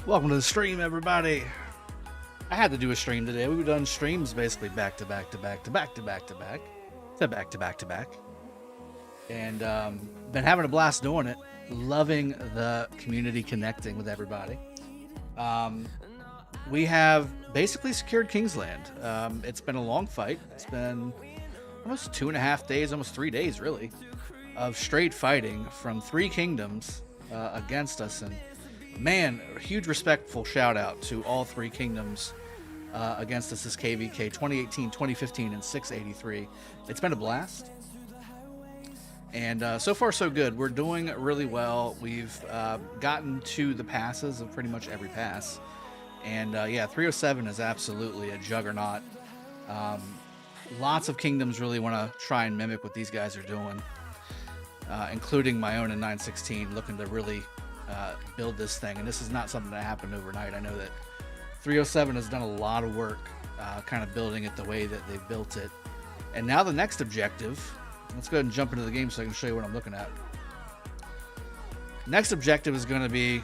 Welcome to the stream, everybody. I had to do a stream today. We've done streams basically back to back to back to back to back to back to back to back to back, and been having a blast doing it. Loving the community, connecting with everybody. We have basically secured Kingsland. It's been a long fight. It's been almost 2.5 days, almost 3 days, really, of straight fighting from 3 kingdoms against us. And man, a huge respectful shout out to all 3 kingdoms against us this KVK 2018, 2015, and 683. It's been a blast. And so far, so good. We're doing really well. We've gotten to the passes of pretty much every pass. And yeah, 307 is absolutely a juggernaut. Lots of kingdoms really want to try and mimic what these guys are doing, including my own in 916, looking to really build this thing. And this is not something that happened overnight. I know that 307 has done a lot of work kind of building it the way that they've built it. And now the next objective, let's go ahead and jump into the game so I can show you what I'm looking at. Next objective is going to be,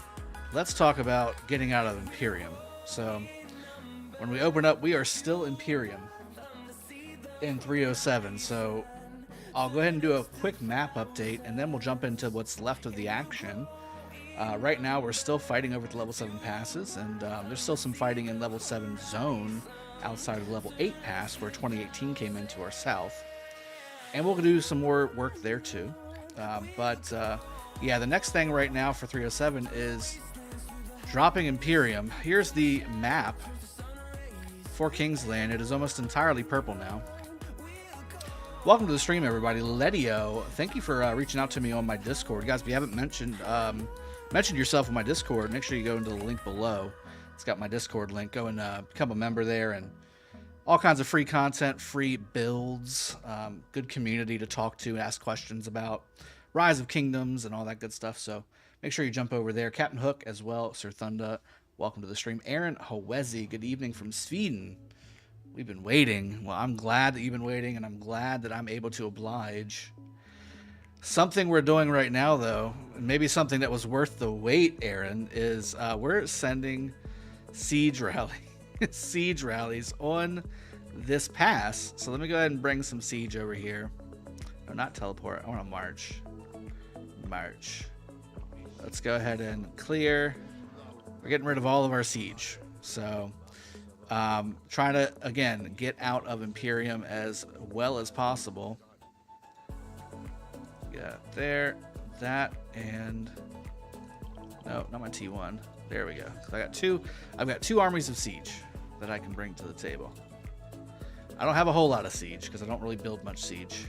let's talk about getting out of Imperium. So when we open up, we are still Imperium in 307. So I'll go ahead and do a quick map update, and then we'll jump into what's left of the action. Right now, we're still fighting over the level 7 passes, and there's still some fighting in level 7 zone outside of level 8 pass, where 2018 came into our south. And we'll do some more work there too. Yeah, the next thing right now for 307 is dropping Imperium. Here's the map for Kingsland. It is almost entirely purple now. Welcome to the stream, everybody. Ledio, thank you for reaching out to me on my Discord. Guys, if you haven't mentioned yourself on my Discord, make sure you go into the link below. It's got my Discord link. Go and become a member there, and all kinds of free content, free builds, good community to talk to, ask questions about Rise of Kingdoms and all that good stuff. So make sure you jump over there. Captain Hook as well, Sir Thunda, welcome to the stream. Aaron Hawezi, good evening from Sweden. We've been waiting. Well, I'm glad that you've been waiting, and I'm glad that I'm able to oblige. Something we're doing right now, though, and maybe something that was worth the wait, Aaron, is we're sending siege rallies on this pass. So let me go ahead and bring some siege over here. No, not teleport. I want to march. Let's go ahead and clear. We're getting rid of all of our siege. So trying to, again, get out of Imperium as well as possible. Got there, that, and no, not my T1. There we go. So I've got two armies of siege that I can bring to the table. I don't have a whole lot of siege because I don't really build much siege.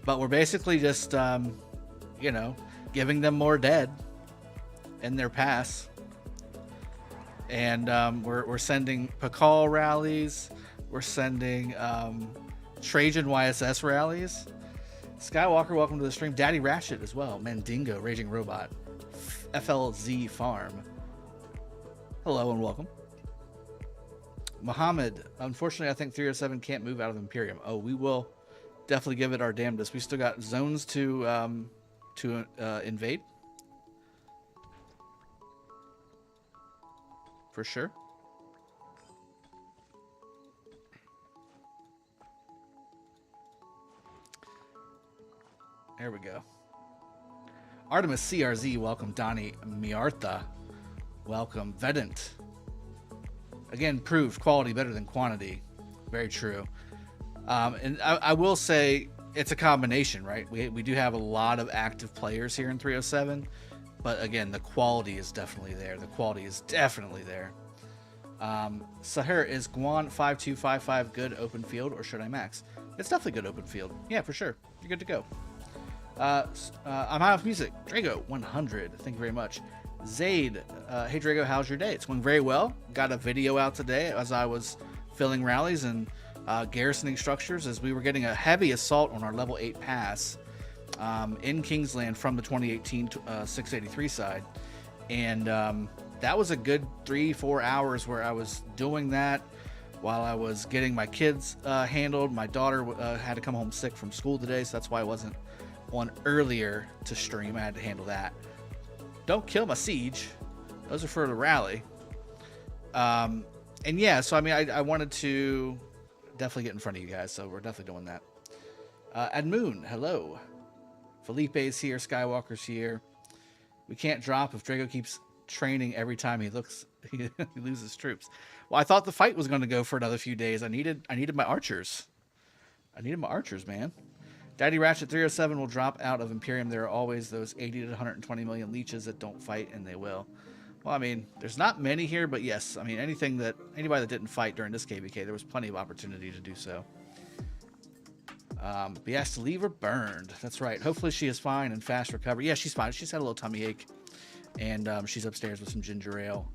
But we're basically just, you know, giving them more dead in their pass. And we're sending Pakal rallies. We're sending Trajan YSS rallies. Skywalker, welcome to the stream. Daddy Ratchet as well. Mandingo, Raging Robot. FLZ Farm. Hello and welcome. Muhammad, unfortunately, I think 307 can't move out of Imperium. Oh, we will definitely give it our damnedest. We still got zones to invade. For sure. There we go. Artemis CRZ, welcome. Donnie Miartha, welcome. Vedant, again, proved quality better than quantity. Very true. And I will say it's a combination, right? We do have a lot of active players here in 307. But again, the quality is definitely there. The quality is definitely there. Sahir, is Guan 5255 good open field, or should I max? It's definitely good open field. Yeah, for sure. You're good to go. I'm out of music. Drago 100. Thank you very much. Zaid, hey Drago, how's your day? It's going very well. Got a video out today as I was filling rallies and garrisoning structures as we were getting a heavy assault on our level 8 pass in Kingsland from the 2018 683 side. And that was a good 3-4 hours where I was doing that while I was getting my kids handled. My daughter had to come home sick from school today, so that's why I wasn't on earlier to stream. I had to handle that. Don't kill my siege. Those are for the rally. And yeah, so I mean, I wanted to definitely get in front of you guys, so we're definitely doing that. Admoon, hello. Felipe's here, Skywalker's here. We can't drop if Drago keeps training every time he loses troops. Well, I thought the fight was going to go for another few days. I needed my archers. I needed my archers, man. Daddy Ratchet 307 will drop out of Imperium. There are always those 80 to 120 million leeches that don't fight, and they will. Well, I mean, there's not many here, but yes, I mean, anybody that didn't fight during this KVK, there was plenty of opportunity to do so. Be asked to leave or burned. That's right. Hopefully she is fine and fast recovery. Yeah, she's fine. She's had a little tummy ache, and she's upstairs with some ginger ale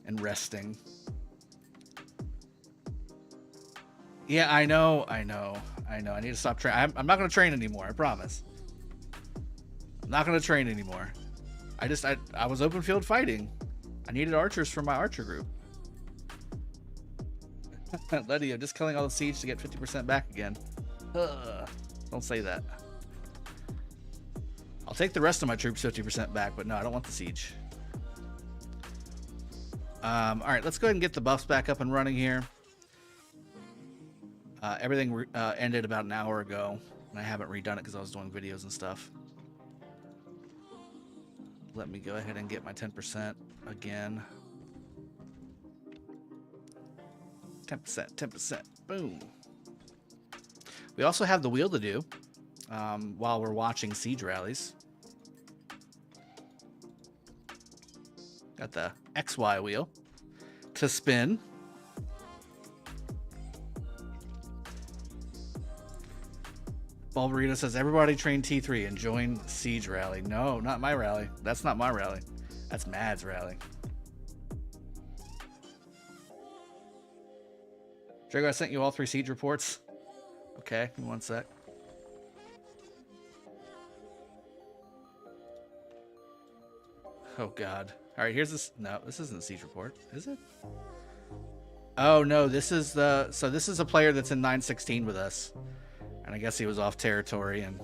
and resting. Yeah, I know. I need to stop training. I'm not going to train anymore. I promise. I'm not going to train anymore. I was open field fighting. I needed archers for my archer group. Letty, I'm just killing all the siege to get 50% back again. Don't say that. I'll take the rest of my troops 50% back, but no, I don't want the siege. All right, let's go ahead and get the buffs back up and running here. Everything ended about an hour ago, and I haven't redone it because I was doing videos and stuff. Let me go ahead and get my 10% again. 10%, 10%, boom. We also have the wheel to do while we're watching siege rallies. Got the XY wheel to spin. Bulbarito says, everybody train T3 and join siege rally. No, not my rally. That's not my rally. That's Mad's rally. Drago, I sent you all 3 siege reports. Okay, give me 1 sec. Oh, God. All right, here's this. No, this isn't a siege report, is it? Oh, no, this is the... So this is a player that's in 916 with us. And I guess he was off territory, and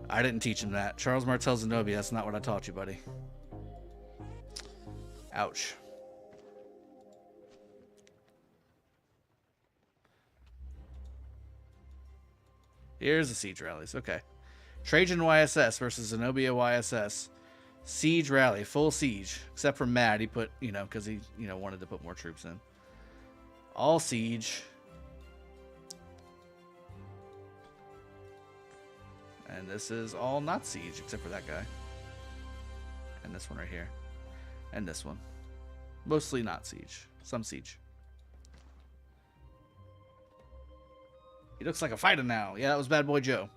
I didn't teach him that. Charles Martel Zenobia, that's not what I taught you, buddy. Ouch. Here's the siege rallies. Okay. Trajan YSS versus Zenobia YSS. Siege rally, full siege. Except for Mad, he put, because he, wanted to put more troops in. All siege. And this is all not siege, except for that guy. And this one right here. And this one. Mostly not siege. Some siege. He looks like a fighter now. Yeah, that was Bad Boy Joe.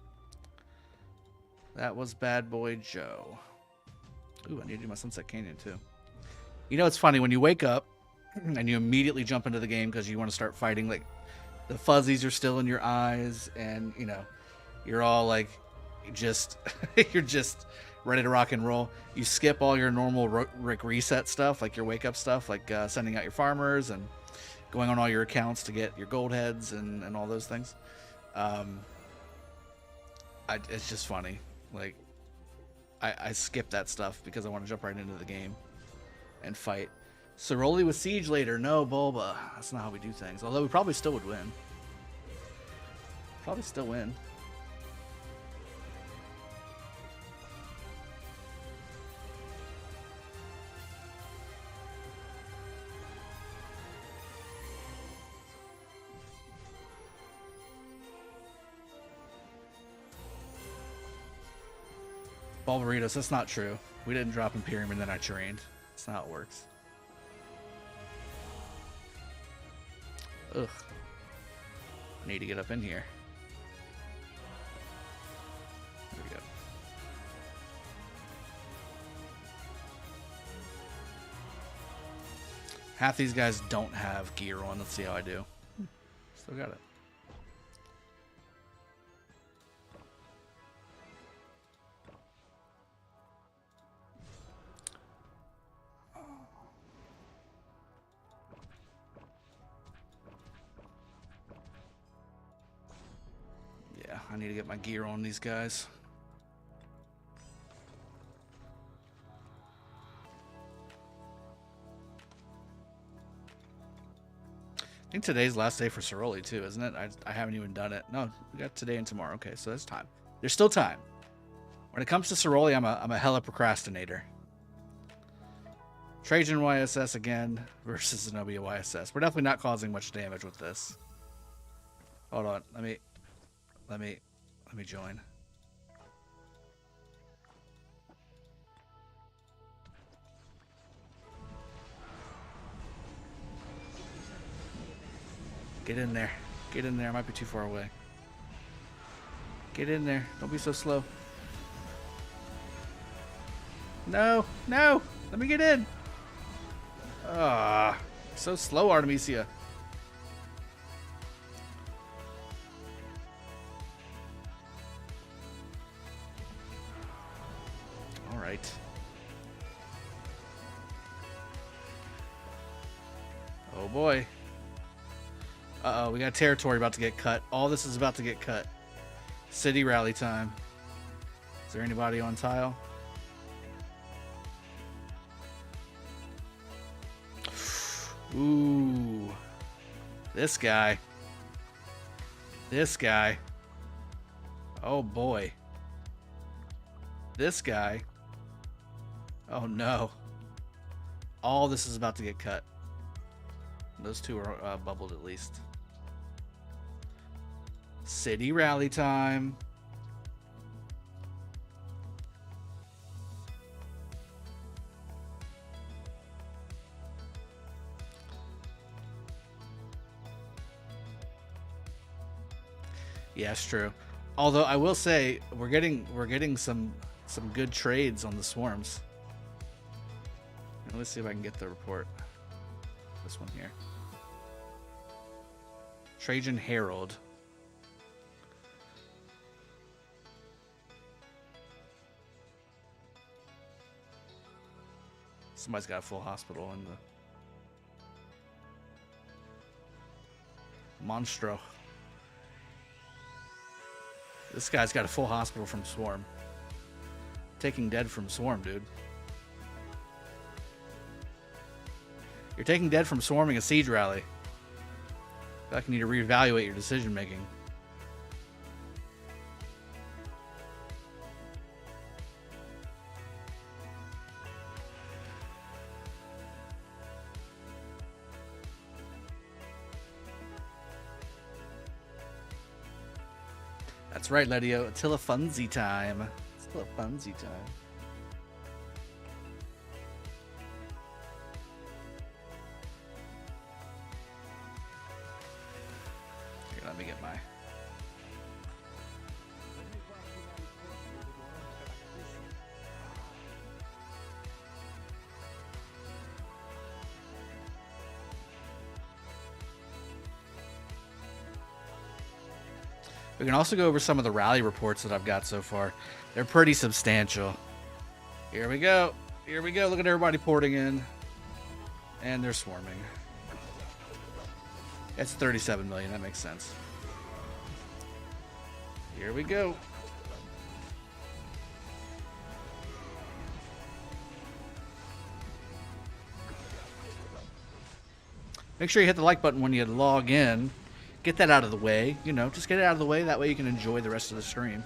That was Bad Boy Joe. Ooh, I need to do my Sunset Canyon too. It's funny when you wake up and you immediately jump into the game because you want to start fighting. Like, the fuzzies are still in your eyes, and you're all like, you're just ready to rock and roll. You skip all your normal reset stuff, like your wake up stuff, like sending out your farmers and going on all your accounts to get your gold heads and all those things. It's just funny. Like, I skip that stuff because I want to jump right into the game and fight. Ciroli with siege later. No, Bulba. That's not how we do things. Although we probably still would win. Probably still win. Bulbaritos, that's not true. We didn't drop Imperium and then I trained. That's not how it works. Ugh. I need to get up in here. There we go. Half these guys don't have gear on. Let's see how I do. Still got it. Yeah, I need to get my gear on these guys. I think today's last day for Ceroli too, isn't it? I haven't even done it. No, we got today and tomorrow. Okay, so there's time. There's still time. When it comes to Ceroli, I'm a hella procrastinator. Trajan YSS again versus Zenobia YSS. We're definitely not causing much damage with this. Hold on, let me join. Get in there. Get in there. I might be too far away. Get in there. Don't be so slow. No. No. Let me get in. Ah. So slow, Artemisia. All right. Oh, boy. Uh-oh, we got territory about to get cut. All this is about to get cut. City rally time. Is there anybody on tile? Ooh. This guy. This guy. Oh, boy. This guy. Oh, no. All this is about to get cut. Those two are bubbled at least. City rally time. Yeah, it's true. Although I will say we're getting some good trades on the swarms. Let's see if I can get the report. This one here. Trajan Herald. Somebody's got a full hospital in the Monstro. This guy's got a full hospital from Swarm. Taking dead from Swarm, dude. You're taking dead from swarming a siege rally. I feel like you need to reevaluate your decision making. That's right, Ledio. Attila Funzy time. Attila Funzy time. Here, let me get my... We can also go over some of the rally reports that I've got so far. They're pretty substantial. Here we go. Here we go. Look at everybody porting in. And they're swarming. It's 37 million. That makes sense. Here we go. Make sure you hit the like button when you log in. Get that out of the way, you know, just get it out of the way. That way you can enjoy the rest of the stream.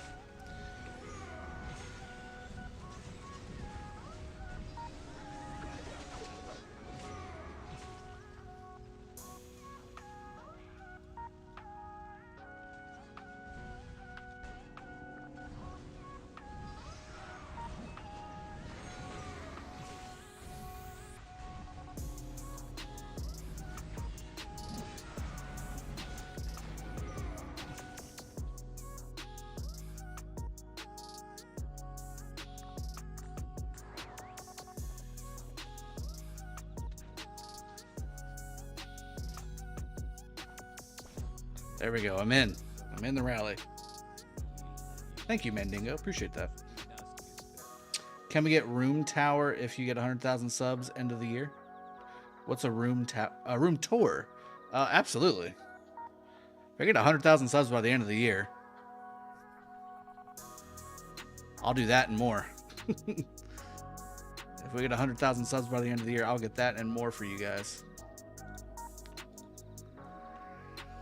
There we go. I'm in. I'm in the rally. Thank you, Mandingo. Appreciate that. Can we get room tower if you get 100,000 subs end of the year? What's a room tour? Absolutely. If I get 100,000 subs by the end of the year, I'll do that and more. If we get 100,000 subs by the end of the year, I'll get that and more for you guys.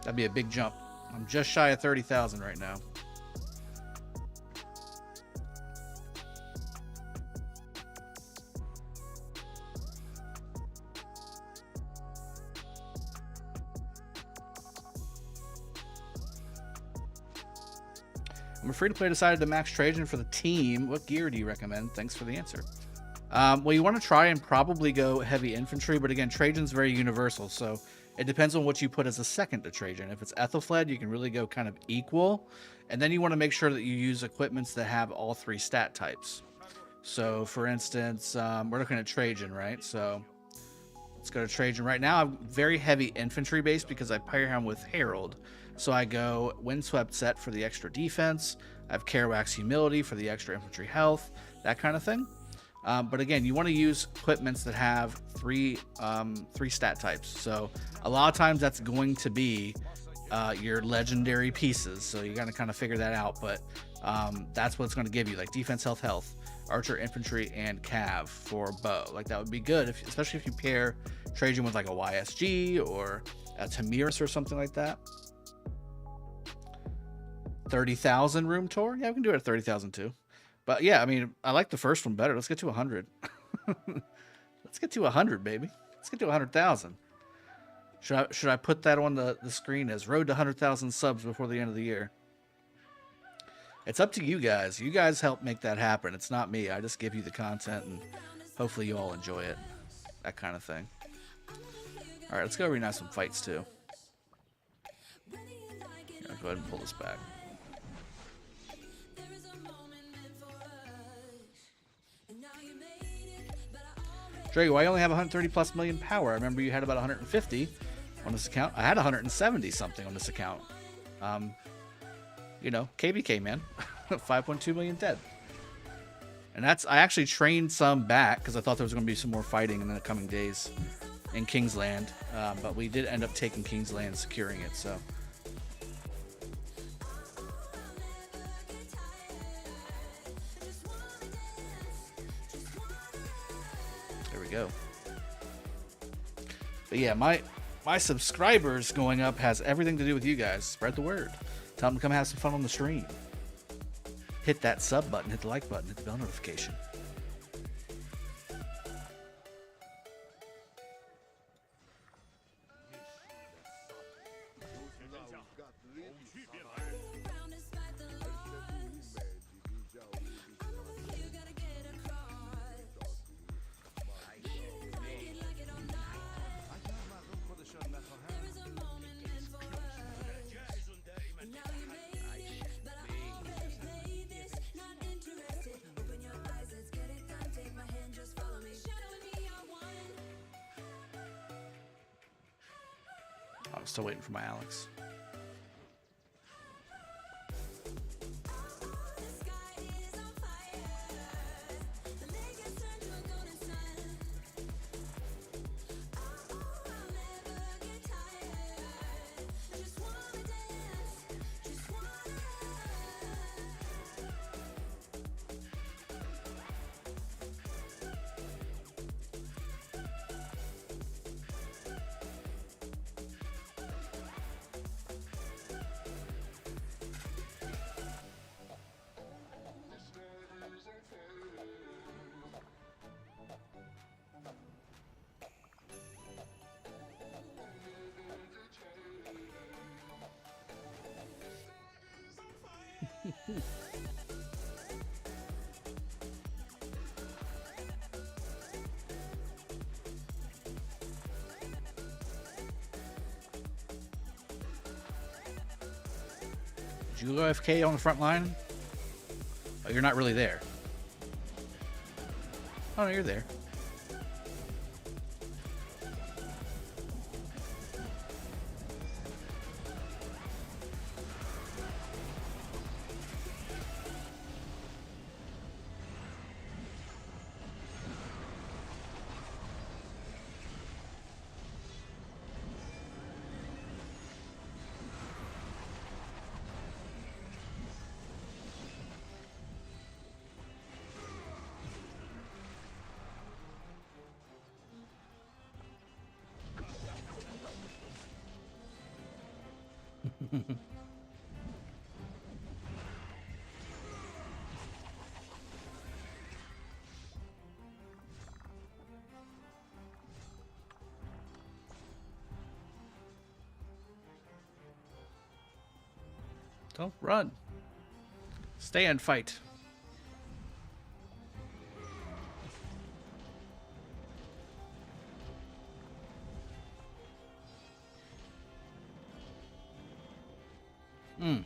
That'd be a big jump. I'm just shy of 30,000 right now. I'm afraid to play decided to max Trajan for the team. What gear do you recommend? Thanks for the answer. Well, you want to try and probably go heavy infantry, but again, Trajan's very universal, so it depends on what you put as a second to Trajan. If it's Ethelfled, you can really go kind of equal, and then you want to make sure that you use equipments that have all three stat types. So, for instance, we're looking at Trajan, right? So, let's go to Trajan right now. I'm very heavy infantry based because I pair him with Herald. So I go Windswept set for the extra defense. I have Kerouac's Humility for the extra infantry health, that kind of thing. But again, you want to use equipments that have three stat types. So a lot of times that's going to be your legendary pieces. So you got to kind of figure that out. But that's what it's going to give you, like defense, health, archer, infantry, and cav for bow. Like that would be good, especially if you pair Trajan with like a YSG or a Tamiris or something like that. 30,000 room tour? Yeah, we can do it at 30,000 too. But yeah, I mean, I like the first one better. Let's get to 100. Let's get to 100, baby. Let's get to 100,000. Should I put that on the screen as road to 100,000 subs before the end of the year? It's up to you guys. You guys help make that happen. It's not me. I just give you the content and hopefully you all enjoy it. That kind of thing. All right, let's go reunite some fights too. Yeah, go ahead and pull this back. Drago, I only have 130 plus million power. I remember you had about 150 on this account. I had 170 something on this account. You know, KBK, man. 5.2 million dead. And I actually trained some back because I thought there was going to be some more fighting in the coming days in Kingsland. But we did end up taking Kingsland, securing it, so. Go. But yeah, my subscribers going up has everything to do with you guys. Spread the word. Tell them to come have some fun on the stream. Hit that sub button, hit the like button, hit the bell notification. I'm still waiting for my Alex. Did you go AFK on the front line? Oh, you're not really there. Oh, no, you're there. Don't run. Stay and fight. Mm.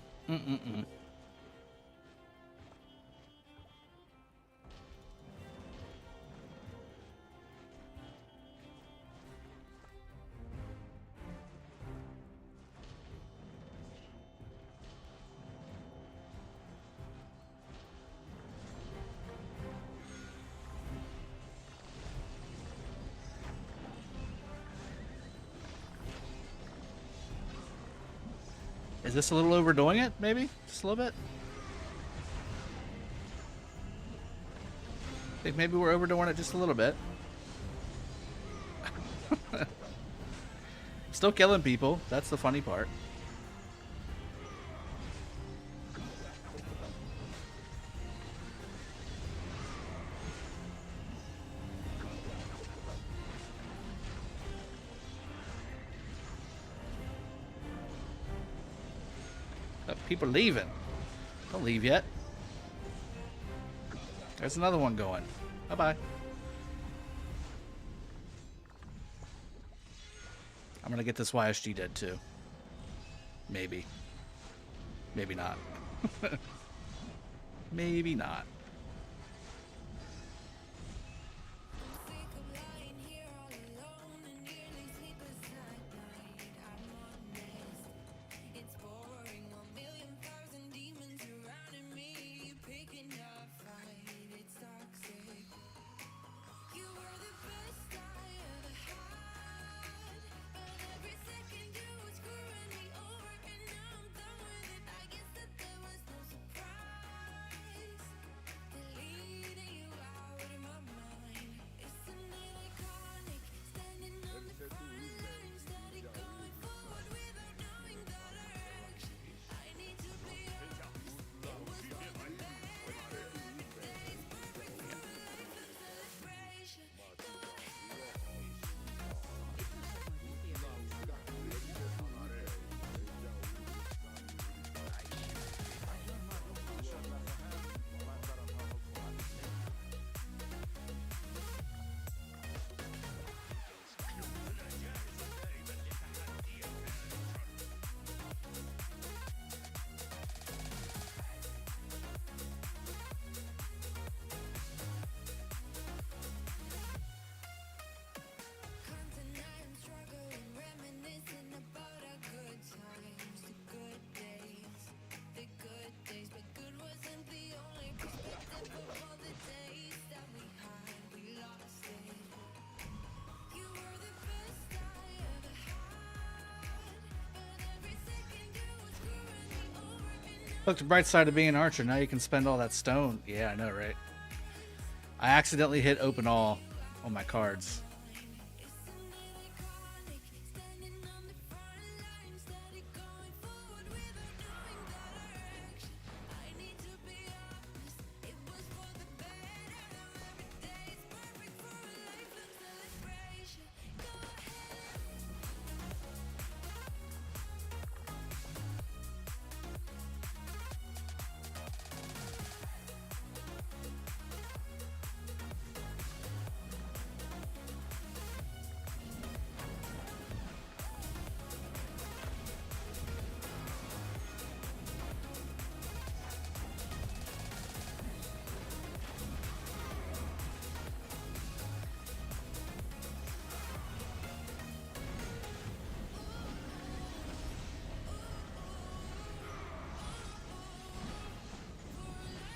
Is this a little overdoing it, maybe? Just a little bit? I think maybe we're overdoing it just a little bit. Still killing people. That's the funny part. People leaving. Don't leave yet. There's another one going. Bye-bye. I'm gonna get this YSG dead too. Maybe. Maybe not. Maybe not. Look, the bright side of being an archer, now you can spend all that stone. Yeah, I know, right? I accidentally hit open all on my cards.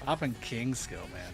Popping king skill, man.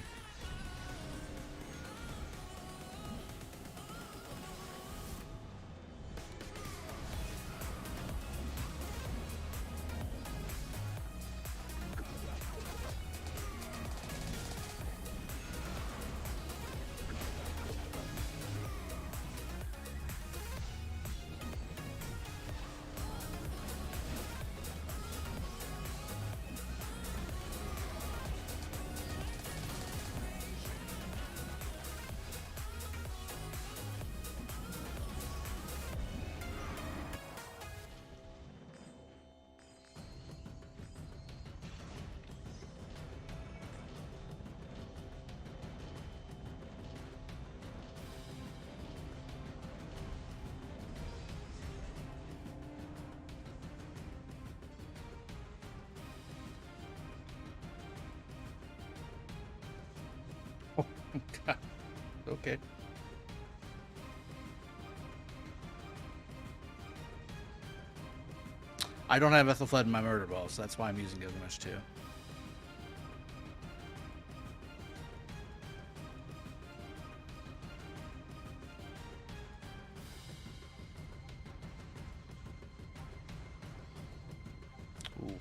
Okay. I don't have Ethelfled in my murder ball, so that's why I'm using Gilgamesh too. Ooh.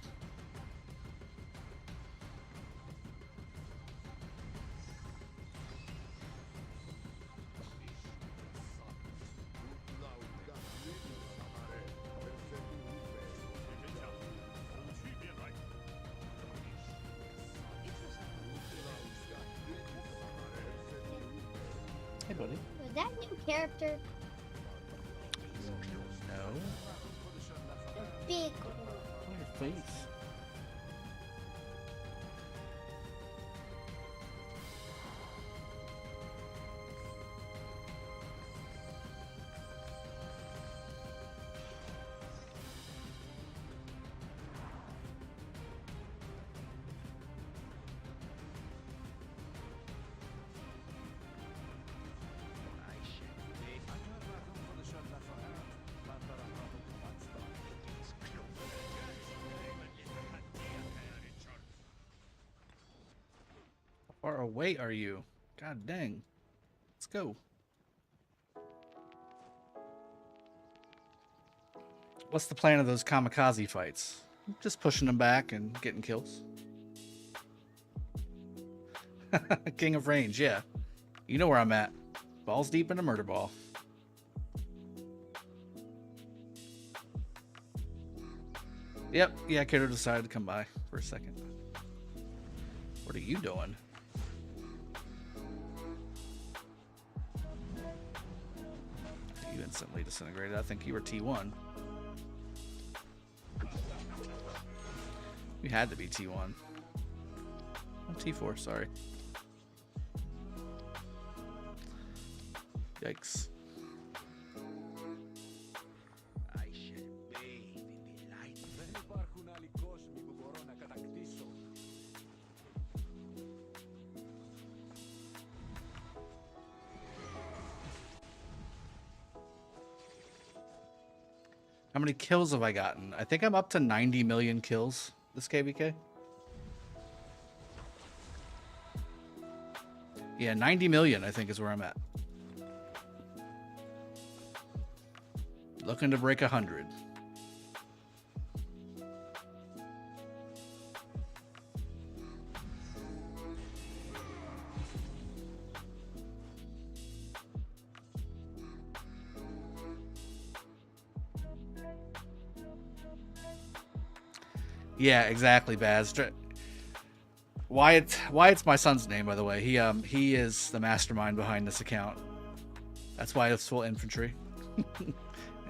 Hey, buddy. Was that new character? No. The big one. Oh, your face. How far away are you? God dang. Let's go. What's the plan of those kamikaze fights? Just pushing them back and getting kills. King of range, yeah. You know where I'm at. Balls deep in a murder ball. Yep, yeah, Kato decided to come by for a second. What are you doing? You instantly disintegrated. I think you were T1. You had to be T1. Oh, T4, sorry. Yikes. How many kills have I gotten? I think I'm up to 90 million kills this KVK. Yeah, 90 million I think is where I'm at. Looking to break 100. Yeah, exactly, Baz. Wyatt's my son's name, by the way. He is the mastermind behind this account. That's why it's full infantry. And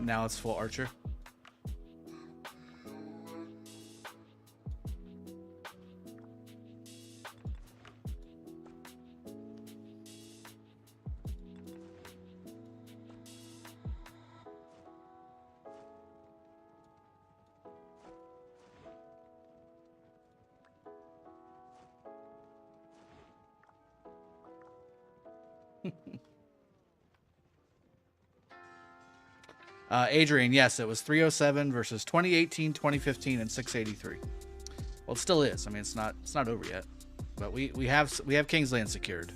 now it's full archer. Adrian, yes, it was 307 versus 2018, 2015, and 683. Well, it still is. I mean, it's not over yet, but we have King's Land secured.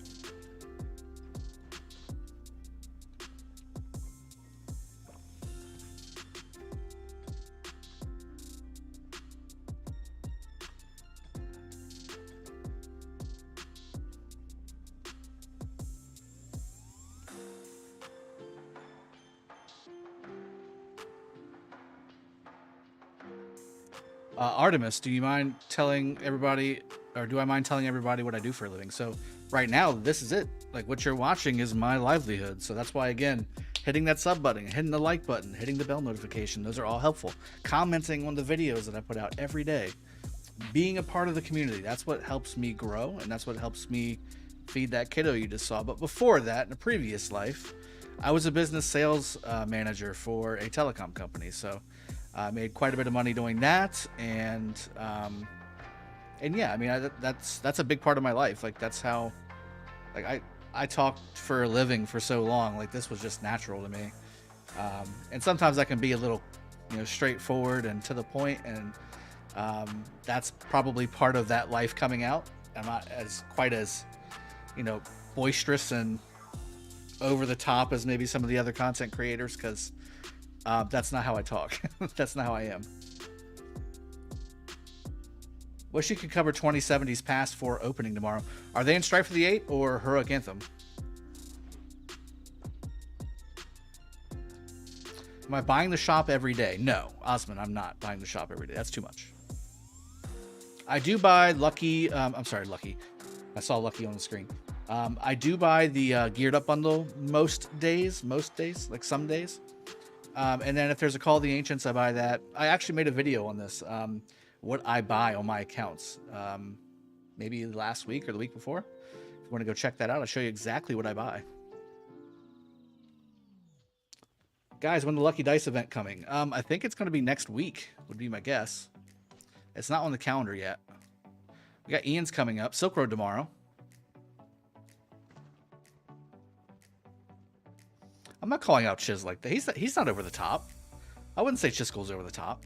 Artemis, do you mind telling everybody, or do I mind telling everybody what I do for a living? So right now, this is it. Like, what you're watching is my livelihood. So that's why, again, hitting that sub button, hitting the like button, hitting the bell notification, those are all helpful. Commenting on the videos that I put out every day. Being a part of the community, that's what helps me grow, and that's what helps me feed that kiddo you just saw. But before that, in a previous life, I was a business sales manager for a telecom company. So I made quite a bit of money doing that, and yeah, I mean, that's a big part of my life. Like, that's how, like, I talked for a living for so long. Like, this was just natural to me. And sometimes I can be a little, straightforward and to the point, and that's probably part of that life coming out. I'm not quite as, boisterous and over the top as maybe some of the other content creators, because that's not how I talk. That's not how I am. Wish you could cover 2070's past for opening tomorrow. Are they in Strife for the 8 or Heroic Anthem? Am I buying the shop every day? No, Osman, I'm not buying the shop every day. That's too much. I do buy Lucky. I'm sorry, Lucky. I saw Lucky on the screen. I do buy the Geared Up bundle most days, like some days. And then if there's a Call of the Ancients, I buy that. I actually made a video on this, what I buy on my accounts, maybe last week or the week before. If you want to go check that out, I'll show you exactly what I buy. Guys, when the Lucky Dice event coming? I think it's going to be next week, would be my guess. It's not on the calendar yet. We got Ian's coming up. Silk Road tomorrow. I'm not calling out Chiz like that. He's not over the top. I wouldn't say Chisco's over the top.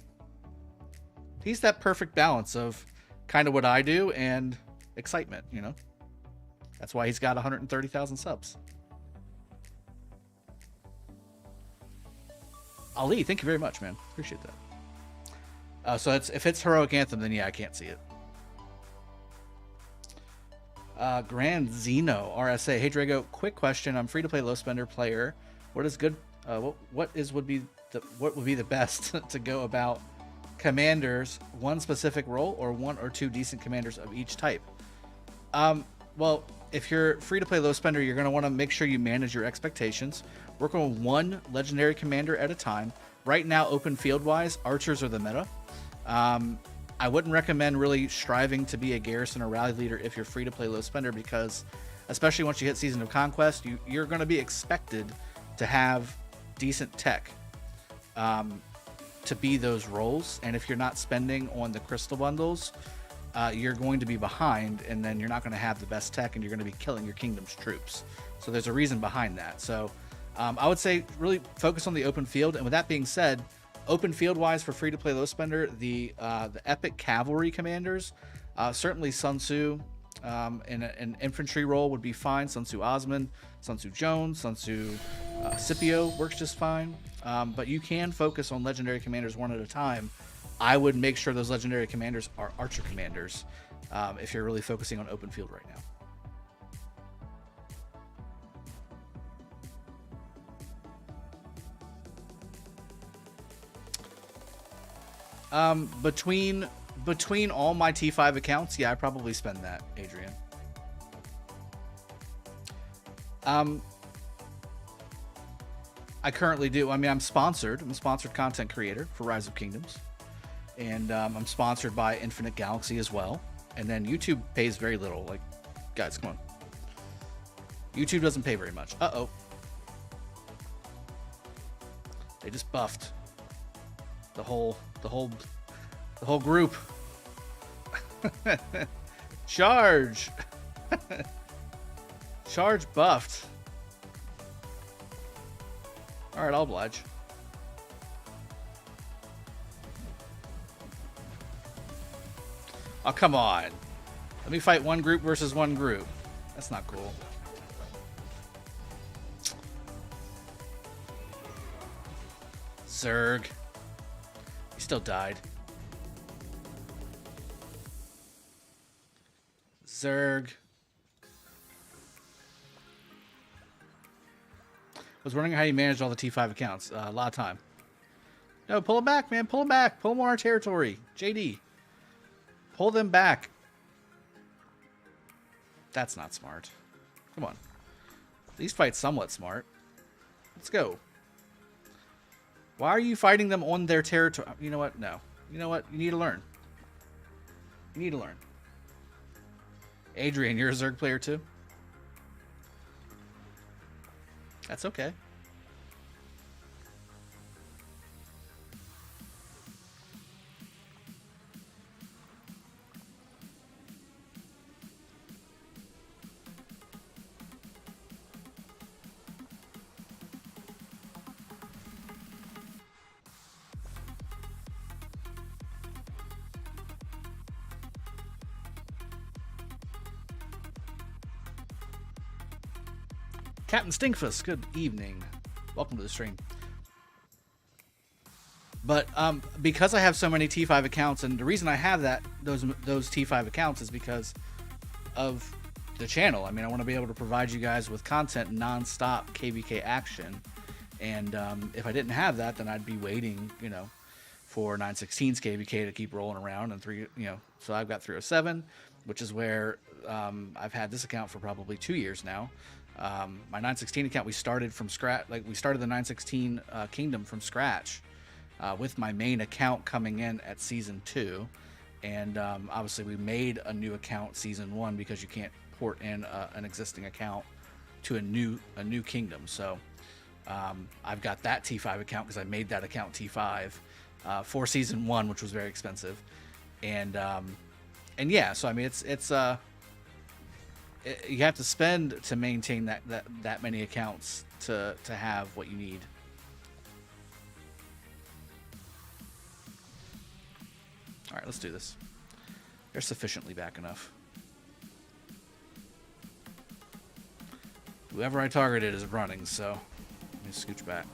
He's that perfect balance of kind of what I do and excitement, That's why he's got 130,000 subs. Ali, thank you very much, man. Appreciate that. So if it's Heroic Anthem, then yeah, I can't see it. Grand Zeno RSA. Hey Drago, quick question. I'm free to play low spender player. What is good? What would be the best to go about commanders? One specific role or one or two decent commanders of each type? Well, if you're free to play low spender, you're going to want to make sure you manage your expectations. Work on one legendary commander at a time. Right now, open field wise, archers are the meta. I wouldn't recommend really striving to be a garrison or rally leader if you're free to play low spender, because especially once you hit Season of Conquest, you're going to be expected to have decent tech to be those roles. And if you're not spending on the crystal bundles, you're going to be behind, and then you're not going to have the best tech, and you're going to be killing your kingdom's troops. So there's a reason behind that. So I would say really focus on the open field. And with that being said, open field wise for free to play low spender, the epic cavalry commanders, certainly Sun Tzu in an infantry role would be fine. Sun Tzu Osman, Sun Tzu Jones, Sun Tzu Scipio works just fine. But you can focus on legendary commanders one at a time. I would make sure those legendary commanders are archer commanders if you're really focusing on open field right now. Between all my T5 accounts, yeah, I probably spend that, Adrian. I currently do. I mean, I'm sponsored. I'm a sponsored content creator for Rise of Kingdoms. And I'm sponsored by Infinite Galaxy as well. And then YouTube pays very little. Like, guys, come on. YouTube doesn't pay very much. Uh-oh. They just buffed the whole group. Charge. Charge buffed. All right, I'll oblige. Oh, come on. Let me fight one group versus one group. That's not cool. Zerg. He still died. Zerg. Was wondering how you managed all the T5 accounts. A lot of time. No, pull them back, man. Pull them back. Pull them on our territory. JD. Pull them back. That's not smart. Come on. These fights somewhat smart. Let's go. Why are you fighting them on their territory? You know what? No. You know what? You need to learn. You need to learn. Adrian, you're a Zerg player too? That's okay. Captain Stinkfus, good evening. Welcome to the stream. But because I have so many T5 accounts, and the reason I have those T5 accounts is because of the channel. I mean, I want to be able to provide you guys with content non-stop KVK action. And if I didn't have that, then I'd be waiting, you know, for 916's KVK to keep rolling around. And so I've got 307, which is where I've had this account for probably 2 years now. My 916 account, we started from scratch. Like, we started the 916 Kingdom from scratch with my main account coming in at season 2. And obviously we made a new account season 1 because you can't port in an existing account to a new kingdom. So I've got that T5 account because I made that account T5 for season 1, which was very expensive. And yeah, so I mean, it's you have to spend to maintain that many accounts to have what you need. All right, let's do this. They're sufficiently back enough. Whoever I targeted is running, so let me scooch back.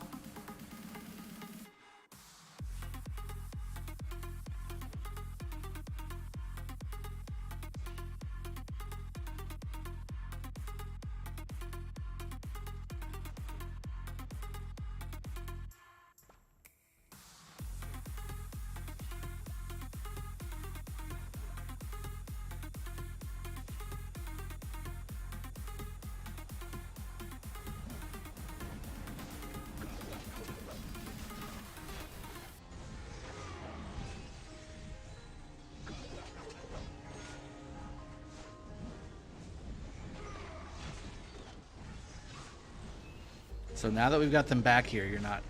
So now that we've got them back here, you're not...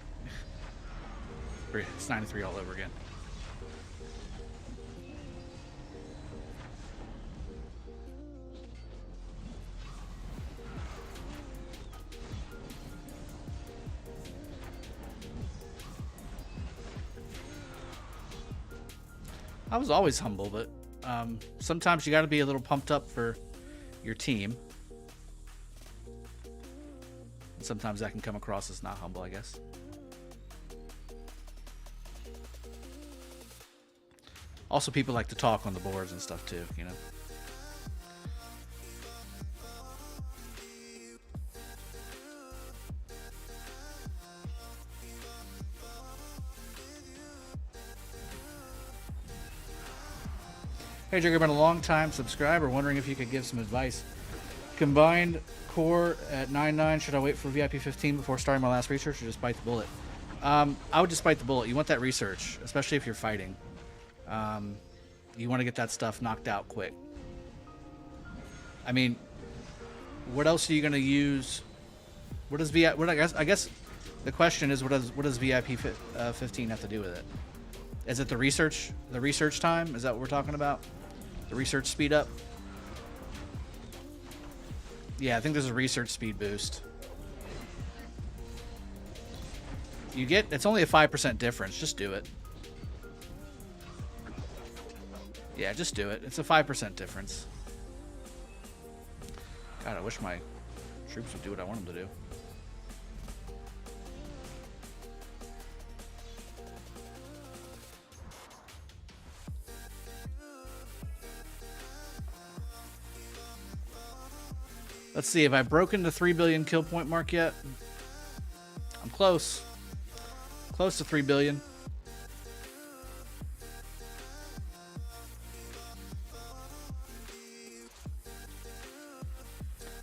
It's 93 all over again. I was always humble, but sometimes you got to be a little pumped up for your team. Sometimes that can come across as not humble, I guess. Also, people like to talk on the boards and stuff too, you know. Hey, Jigger, been a long time subscriber. Wondering if you could give some advice. Combined core at 9.9. Should I wait for VIP 15 before starting my last research, or just bite the bullet? I would just bite the bullet. You want that research, especially if you're fighting. You want to get that stuff knocked out quick. I mean, what else are you going to use? What does VIP? I guess the question is, what does VIP 15 have to do with it? Is it the research? The research time? Is that what we're talking about? The research speed up? Yeah, I think there's a research speed boost. It's only a 5% difference. Just do it. Yeah, just do it. It's a 5% difference. God, I wish my troops would do what I want them to do. Let's see, have I broken the 3 billion kill point mark yet? I'm close. Close to 3 billion.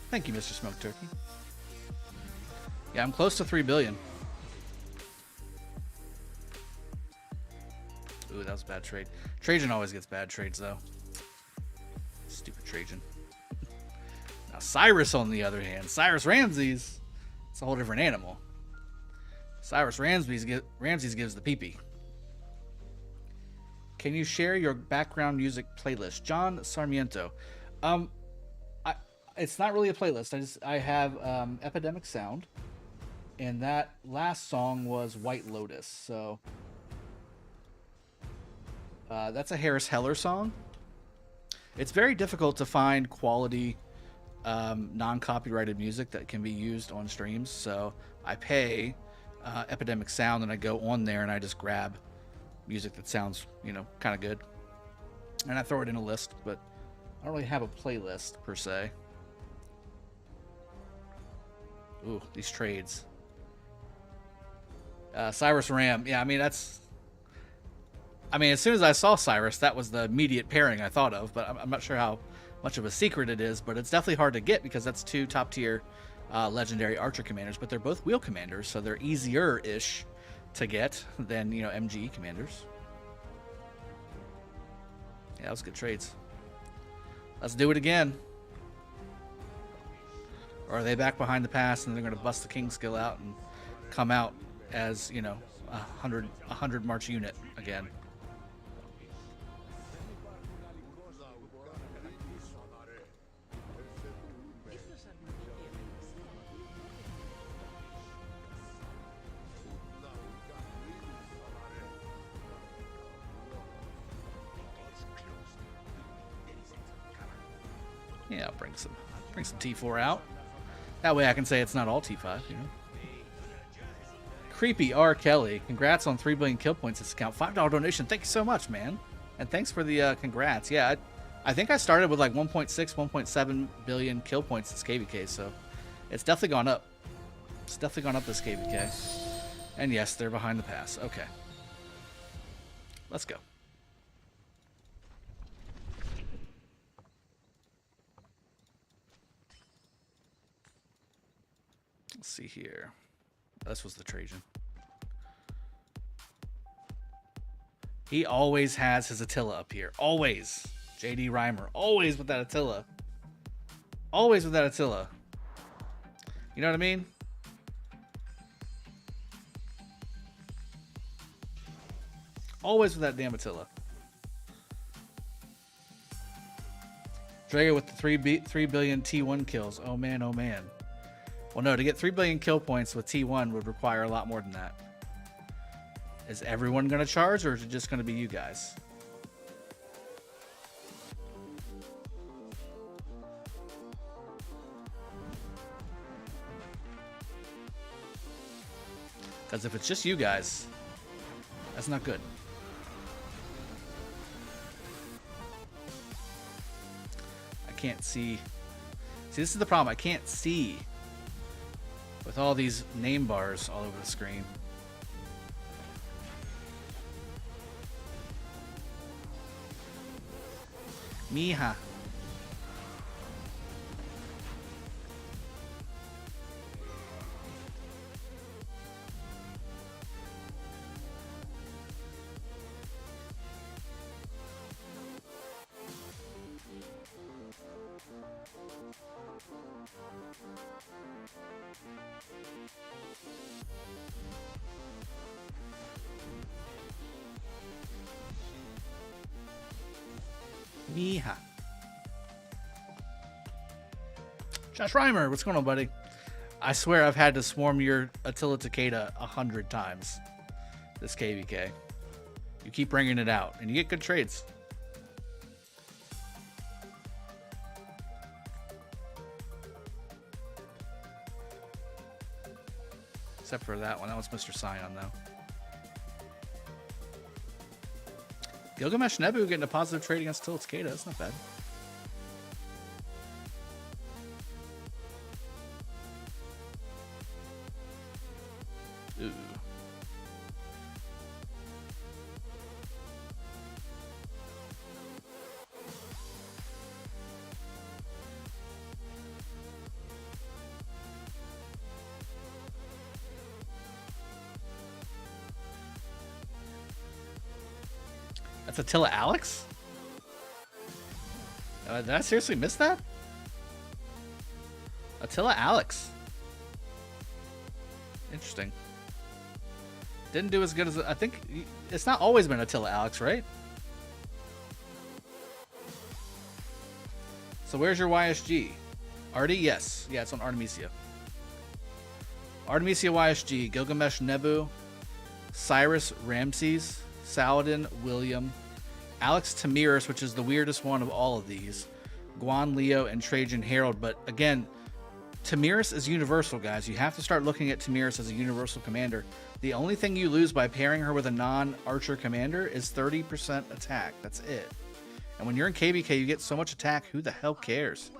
Thank you, Mr. Smoked Turkey. Yeah, I'm close to 3 billion. Ooh, that was a bad trade. Trajan always gets bad trades, though. Stupid Trajan. Now, Cyrus, on the other hand, Cyrus Ramses, it's a whole different animal. Cyrus Ramses gives the pee-pee. Can you share your background music playlist? John Sarmiento. It's not really a playlist. I have Epidemic Sound, and that last song was White Lotus. So that's a Harris Heller song. It's very difficult to find quality non-copyrighted music that can be used on streams. So I pay Epidemic Sound, and I go on there and I just grab music that sounds, kind of good, and I throw it in a list. But I don't really have a playlist per se. Ooh, these trades. Cyrus Ram. Yeah, I mean, as soon as I saw Cyrus, that was the immediate pairing I thought of, but I'm not sure how much of a secret it is, but it's definitely hard to get because that's two top-tier legendary archer commanders, but they're both wheel commanders, so they're easier-ish to get than, MGE commanders. Yeah, that was good trades. Let's do it again. Or are they back behind the pass and they're going to bust the king skill out and come out as, a 100 march unit again? Yeah, I'll bring some T4 out. That way I can say it's not all T5, Creepy R. Kelly, congrats on 3 billion kill points this account. $5 donation. Thank you so much, man. And thanks for the congrats. Yeah, I think I started with like 1.6, 1.7 billion kill points this KVK, so it's definitely gone up. It's definitely gone up this KVK. And yes, they're behind the pass. Okay. Let's go. Let's see here. This was the Trajan. He always has his Attila up here. Always. JD Reimer. Always with that Attila. Always with that Attila. You know what I mean? Always with that damn Attila. Drago with the 3 billion T1 kills. Oh man, oh man. Well, no, to get 3 billion kill points with T1 would require a lot more than that. Is everyone going to charge, or is it just going to be you guys? Because if it's just you guys, that's not good. I can't see. See, this is the problem. I can't see with all these name bars all over the screen. Mija. Mija. Josh Reimer, what's going on, buddy? I swear I've had to swarm your Attila Takeda 100 times this KVK. You keep bringing it out, and you get good trades. Except for that one. That was Mr. Scion, though. Gilgamesh Nebu getting a positive trade against Attila Takeda. That's not bad. Ooh. That's Attila Alex? Did I seriously miss that? Attila Alex. Interesting. Didn't do as good as... I think it's not always been Attila Alex, right? So where's your YSG? Artie? Yes. Yeah, it's on Artemisia. Artemisia YSG. Gilgamesh Nebu. Cyrus Ramses. Saladin William. Alex Tamiris, which is the weirdest one of all of these. Guan Leo, and Trajan Herald. But again, Tamiris is universal, guys. You have to start looking at Tamiris as a universal commander. The only thing you lose by pairing her with a non-archer commander is 30% attack. That's it. And when you're in KBK, you get so much attack, who the hell cares?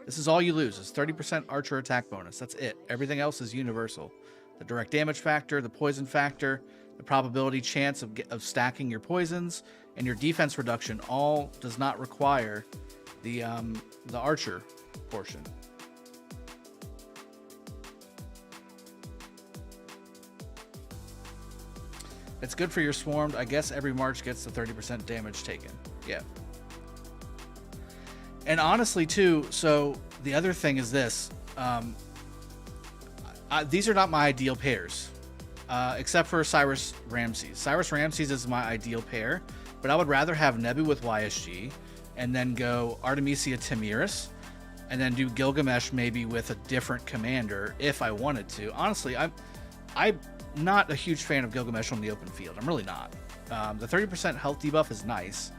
This is all you lose, is 30% archer attack bonus. That's it. Everything else is universal. The direct damage factor, the poison factor, the probability chance of stacking your poisons, and your defense reduction all does not require the archer portion. It's good for your swarmed. I guess every March gets the 30% damage taken. Yeah. And honestly, too, so the other thing is this. These are not my ideal pairs, except for Cyrus Ramses. Cyrus Ramses is my ideal pair, but I would rather have Nebu with YSG, and then go Artemisia Tamiris, and then do Gilgamesh maybe with a different commander if I wanted to. Honestly, I'm not a huge fan of Gilgamesh on the open field. I'm really not. The 30% health debuff is nice,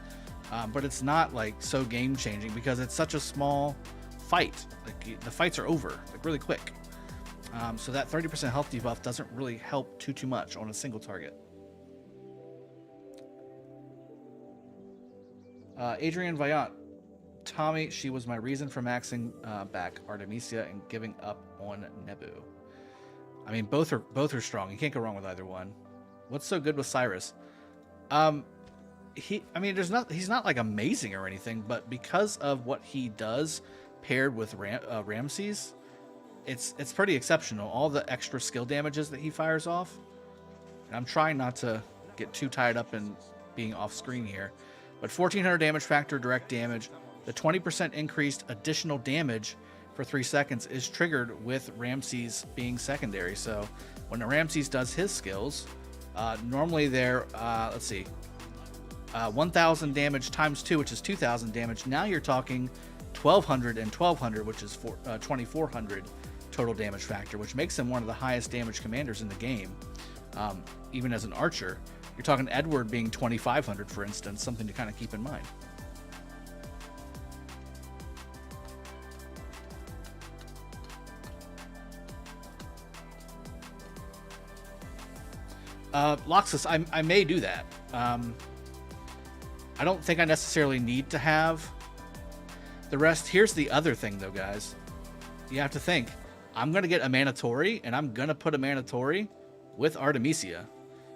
but it's not like so game changing because it's such a small fight. Like the fights are over like really quick. So that 30% health debuff doesn't really help too much on a single target. Adrian Vaillant. Tommy, she was my reason for maxing back Artemisia and giving up on Nebu. I mean, both are strong. You can't go wrong with either one. What's so good with Cyrus? He's not like amazing or anything, but because of what he does paired with Ramses, it's pretty exceptional. All the extra skill damages that he fires off. And I'm trying not to get too tied up in being off screen here. But 1400 damage factor, direct damage. The 20% increased additional damage for 3 seconds is triggered with Ramses being secondary. So when Ramses does his skills, normally they're, 1,000 damage times 2, which is 2,000 damage. Now you're talking 1,200 and 1,200, which is 2,400 total damage factor, which makes him one of the highest damage commanders in the game, even as an archer. You're talking Edward being 2,500, for instance, something to kind of keep in mind. Loxus, I may do that. I don't think I necessarily need to have the rest. Here's the other thing, though, guys. You have to think. I'm going to get a Mantitori, and I'm going to put a Mantitori with Artemisia.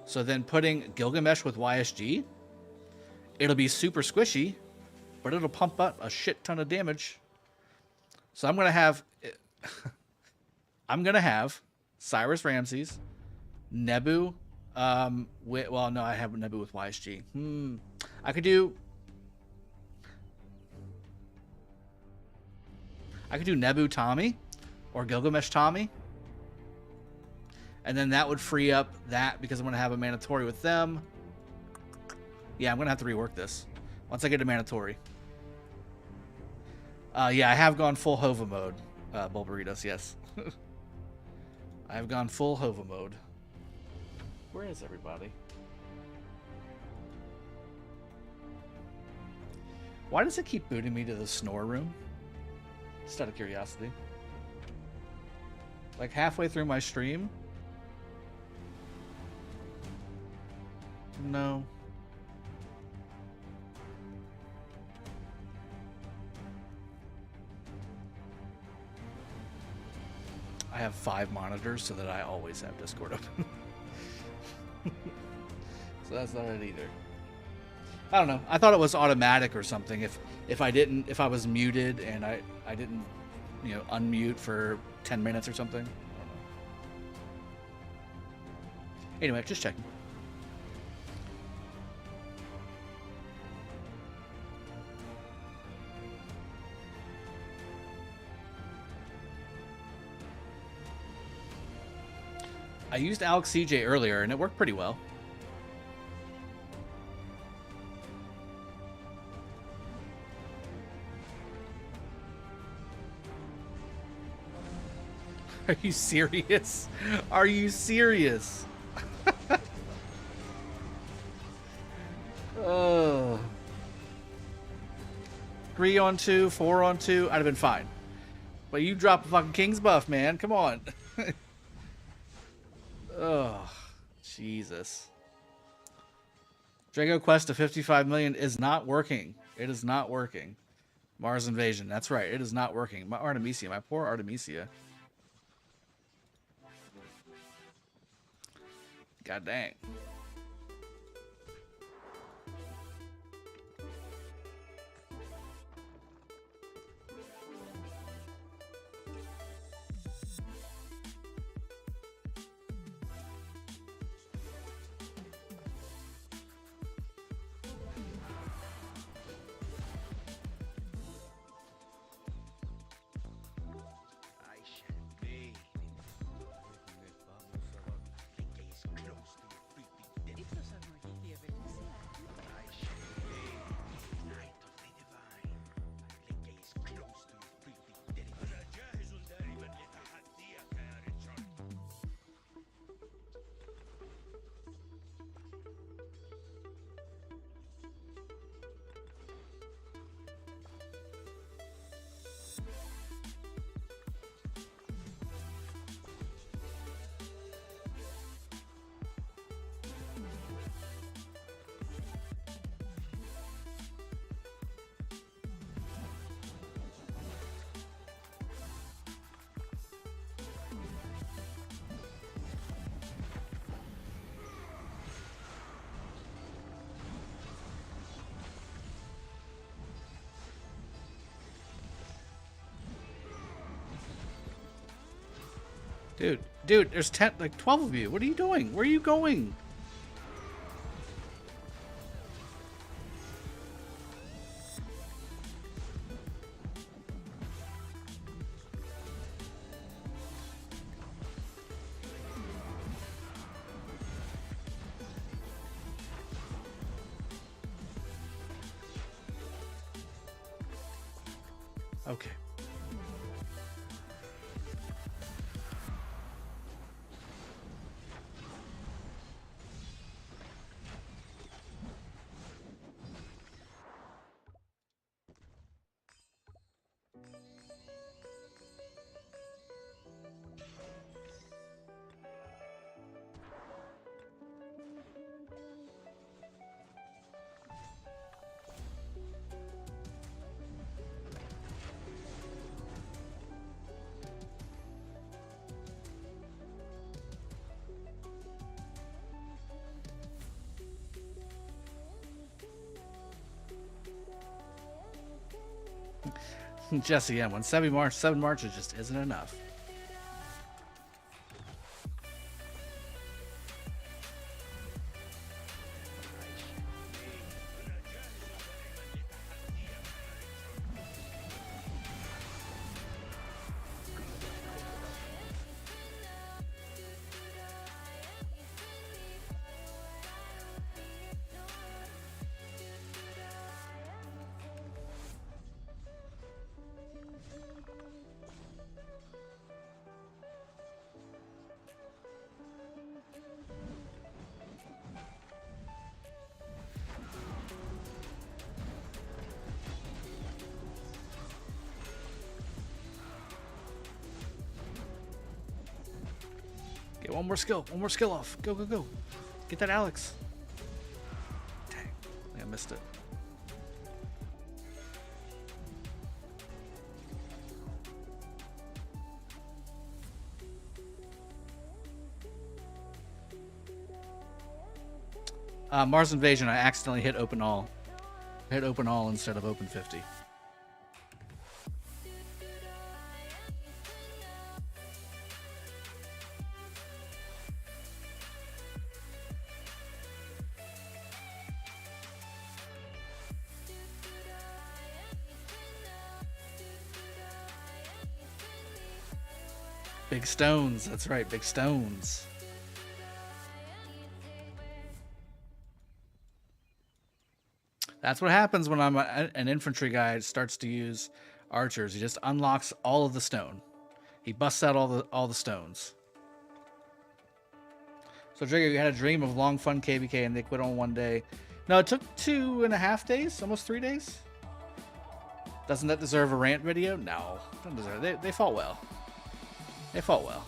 So then putting Gilgamesh with YSG, it'll be super squishy, but it'll pump up a shit ton of damage. So I'm going to have... I'm going to have Cyrus Ramses, Nebu... well, no, I have Nebu with YSG. I could do Nebu Tommy or Gilgamesh Tommy. And then that would free up that because I'm going to have a Mantitori with them. Yeah, I'm going to have to rework this once I get a Mantitori. Yeah, I have gone full Hova mode, Bulbaritos, yes. I have gone full Hova mode. Where is everybody? Why does it keep booting me to the snore room? Just out of curiosity. Like halfway through my stream? No. I have 5 monitors so that I always have Discord open. So that's not it either. I don't know. I thought it was automatic or something. If I was muted and I didn't, unmute for 10 minutes or something. I don't know. Anyway, just checking. I used Alex CJ earlier and it worked pretty well. Are you serious? Are you serious? Oh. 3 on 2, 4 on 2, I'd have been fine. But you drop a fucking King's buff, man. Come on. Oh, Jesus. Drago Quest to 55 million is not working. It is not working. Mars Invasion. That's right. It is not working. My Artemisia. My poor Artemisia. God dang. Dude, there's 10, like 12 of you. What are you doing? Where are you going? Okay. Jesse M. When 7 marches just isn't enough. Get one more skill off. Go, go, go. Get that Alex. Dang, I missed it. Mars Invasion, I accidentally hit open all. Hit open all instead of open 50. Big stones, that's right, big stones. That's what happens when an infantry guy starts to use archers. He just unlocks all of the stone. He busts out all the stones. So Drago, you had a dream of long fun KVK and they quit on one day. No, it took 2.5 days, almost 3 days. Doesn't that deserve a rant video? No, don't deserve it. They fought well. They fought well.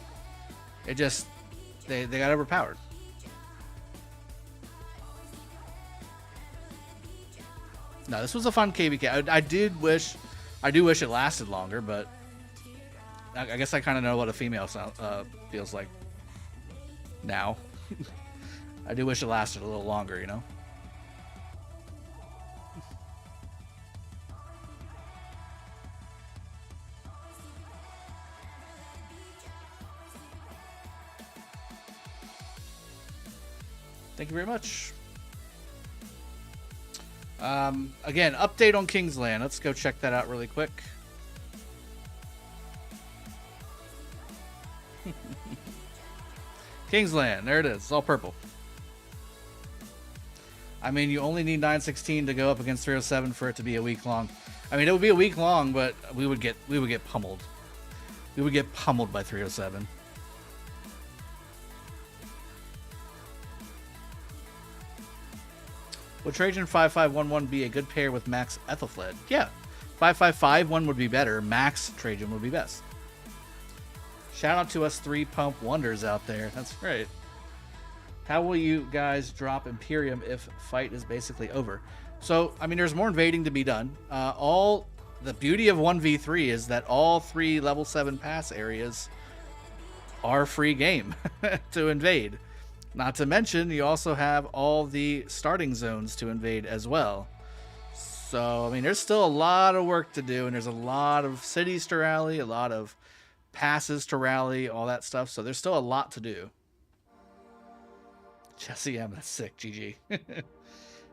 It just they got overpowered. No, this was a fun KBK. I do wish it lasted longer, but I guess I kind of know what a female feels like now. I do wish it lasted a little longer, you know. Thank you very much. Again, update on Kingsland. Let's go check that out really quick. Kingsland, there it is. It's all purple. I mean, you only need 916 to go up against 307 for it to be a week long. I mean, it would be a week long, but we would get pummeled. We would get pummeled by 307. Would Trajan 5511 be a good pair with Max Ethelfled? Yeah. 5551 would be better. Max Trajan would be best. Shout out to us 3 pump wonders out there. That's right. How will you guys drop Imperium if fight is basically over? So, I mean, there's more invading to be done. The beauty of 1v3 is that all 3 level 7 pass areas are free game to invade. Not to mention, you also have all the starting zones to invade as well. So, I mean, there's still a lot of work to do, and there's a lot of cities to rally, a lot of passes to rally, all that stuff. So there's still a lot to do. Jesse M, that's sick. GG.